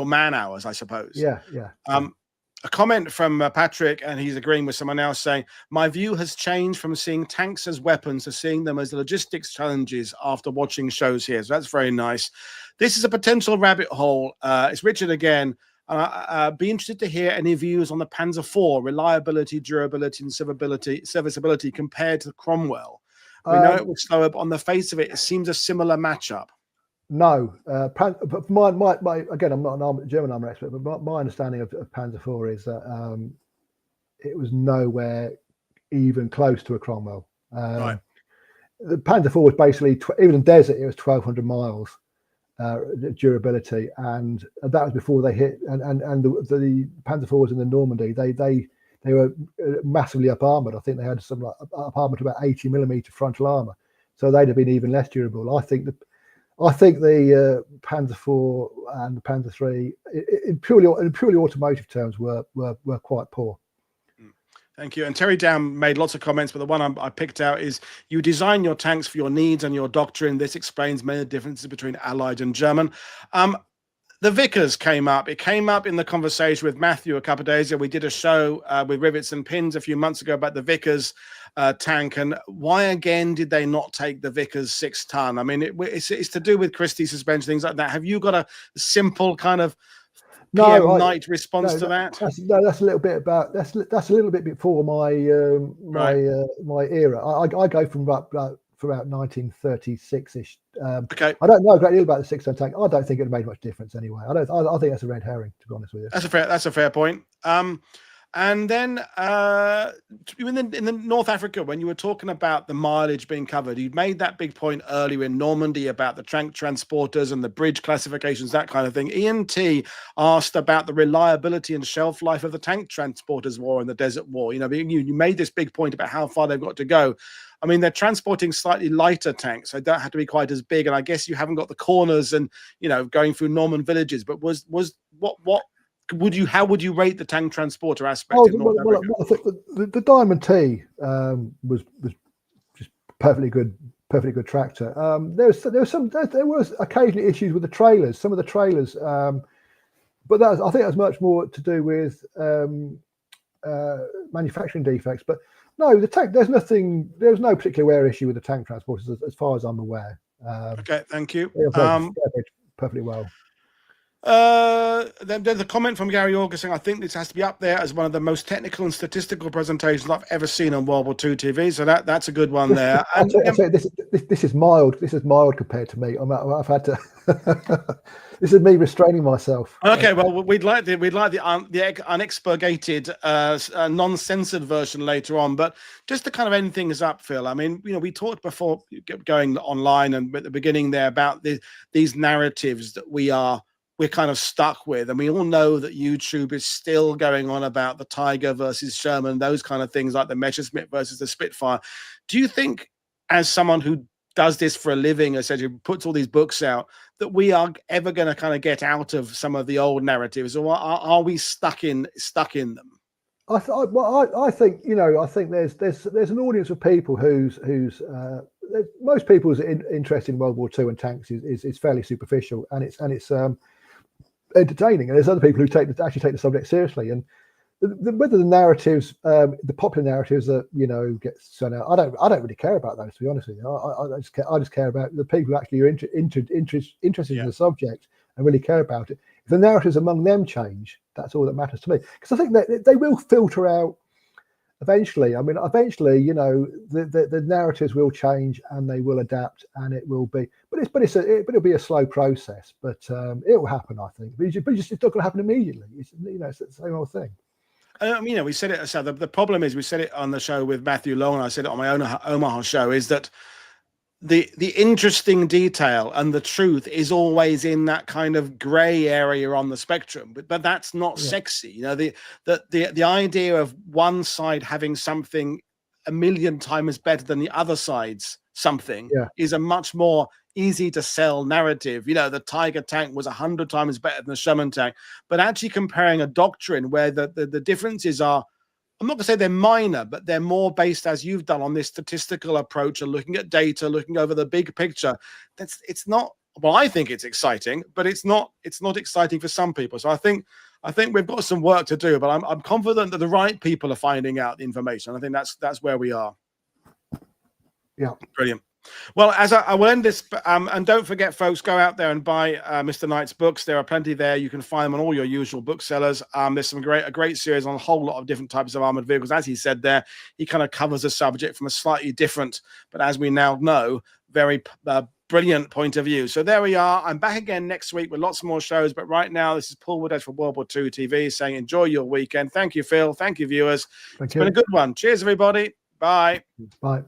man hours, I suppose. A comment from Patrick, and he's agreeing with someone else, saying, my view has changed from seeing tanks as weapons to seeing them as logistics challenges after watching shows here. So that's very nice. This is a potential rabbit hole. It's Richard again. Be interested to hear any views on the Panzer IV, reliability, durability, and serviceability compared to Cromwell. We know it was slower, but on the face of it, it seems a similar matchup. No, but my again, I'm not a German armour expert, but my understanding of Panzer IV is that it was nowhere even close to a Cromwell. The Panzer IV was basically, even in desert, it was 1,200 miles durability, and that was before they hit. And the Panzer IVs in the Normandy, they were massively up armoured. I think they had some up armoured to about 80mm frontal armour, so they'd have been even less durable. I think I think the Panzer IV and the Panzer III, in purely automotive terms, were quite poor. Thank you. And Terry Down made lots of comments, but the one I picked out is, you design your tanks for your needs and your doctrine. This explains many differences between Allied and German. The Vickers came up. It came up in the conversation with Matthew a couple of days ago. We did a show with Rivets and Pins a few months ago about the Vickers tank, and why again did they not take the Vickers 6-ton? I mean, it's to do with Christie suspension, things like that. Have you got a simple kind of P.M Knight response to that? That's a little bit about that's a little bit before my my era. I go from about 1936ish. Okay, I don't know a great deal about the 6-ton tank. I don't think it made much difference anyway. I think that's a red herring, to be honest with you. That's a fair point. And then in the North Africa, when you were talking about the mileage being covered, you made that big point earlier in Normandy about the tank transporters and the bridge classifications, that kind of thing. Ian T asked about the reliability and shelf life of the tank transporters war and the Desert War. You know, you made this big point about how far they've got to go. I mean, they're transporting slightly lighter tanks, so they don't have to be quite as big. And I guess you haven't got the corners and, you know, going through Norman villages. But how would you rate the tank transporter aspect in North Africa? I think the Diamond T was just perfectly good tractor. There was occasionally issues with the trailers, some of the trailers, but I think that was much more to do with manufacturing defects. But no, the tank, there's no particular wear issue with the tank transporters as far as I'm aware. Okay, thank you. Perfectly well. Then there's a comment from Gary August saying, I think this has to be up there as one of the most technical and statistical presentations I've ever seen on World War II TV. So that's a good one there. And this is mild. This is mild compared to me. I've had to. This is me restraining myself. Okay, well, we'd like the unexpurgated, non-censored version later on. But just to kind of end things up, Phil. I mean, you know, we talked before going online and at the beginning there about these narratives that we're kind of stuck with, and we all know that YouTube is still going on about the Tiger versus Sherman, those kind of things, like the Messerschmitt versus the Spitfire. Do you think, as someone who does this for a living, essentially puts all these books out, that we are ever going to kind of get out of some of the old narratives, or are we stuck in them? I think, you know, I think there's an audience of people who's most people's interest in World War II and tanks is fairly superficial, and it's entertaining, and there's other people who actually take the subject seriously. And whether the narratives, the popular narratives that, you know, get sent out, I don't really care about those, to be honest with you. I just care about the people who actually are interested in the subject and really care about it. If the narratives among them change, that's all that matters to me, because I think that they will filter out eventually. I mean, eventually, you know, the narratives will change and they will adapt, and it will be, but it'll be a slow process, but it will happen, I think. But it's not going to happen immediately. It's the same old thing. You know, we said it. So the problem is, we said it on the show with Matthew Long, and I said it on my own Omaha show, is that the interesting detail and the truth is always in that kind of gray area on the spectrum, but that's not sexy. You know, the idea of one side having something 1,000,000 times better than the other side's something is a much more easy to sell narrative. You know, the Tiger tank was 100 times better than the Sherman tank, but actually comparing a doctrine where the differences are, I'm not going to say they're minor, but they're more based, as you've done, on this statistical approach and looking at data, looking over the big picture. It's not, well, I think it's exciting, but it's not exciting for some people. So I think we've got some work to do, but I'm confident that the right people are finding out the information. I think that's where we are. Yeah. Brilliant. Well, as I will end this, and don't forget, folks, go out there and buy Mr. Knight's books. There are plenty there. You can find them on all your usual booksellers. There's a great series on a whole lot of different types of armored vehicles. As he said there, he kind of covers the subject from a slightly different, but as we now know, very brilliant point of view. So there we are. I'm back again next week with lots more shows, but right now, this is Paul Woodadge for World War II TV saying enjoy your weekend. Thank you, Phil. Thank you, viewers. It's been a good one. Cheers, everybody. Bye. Bye.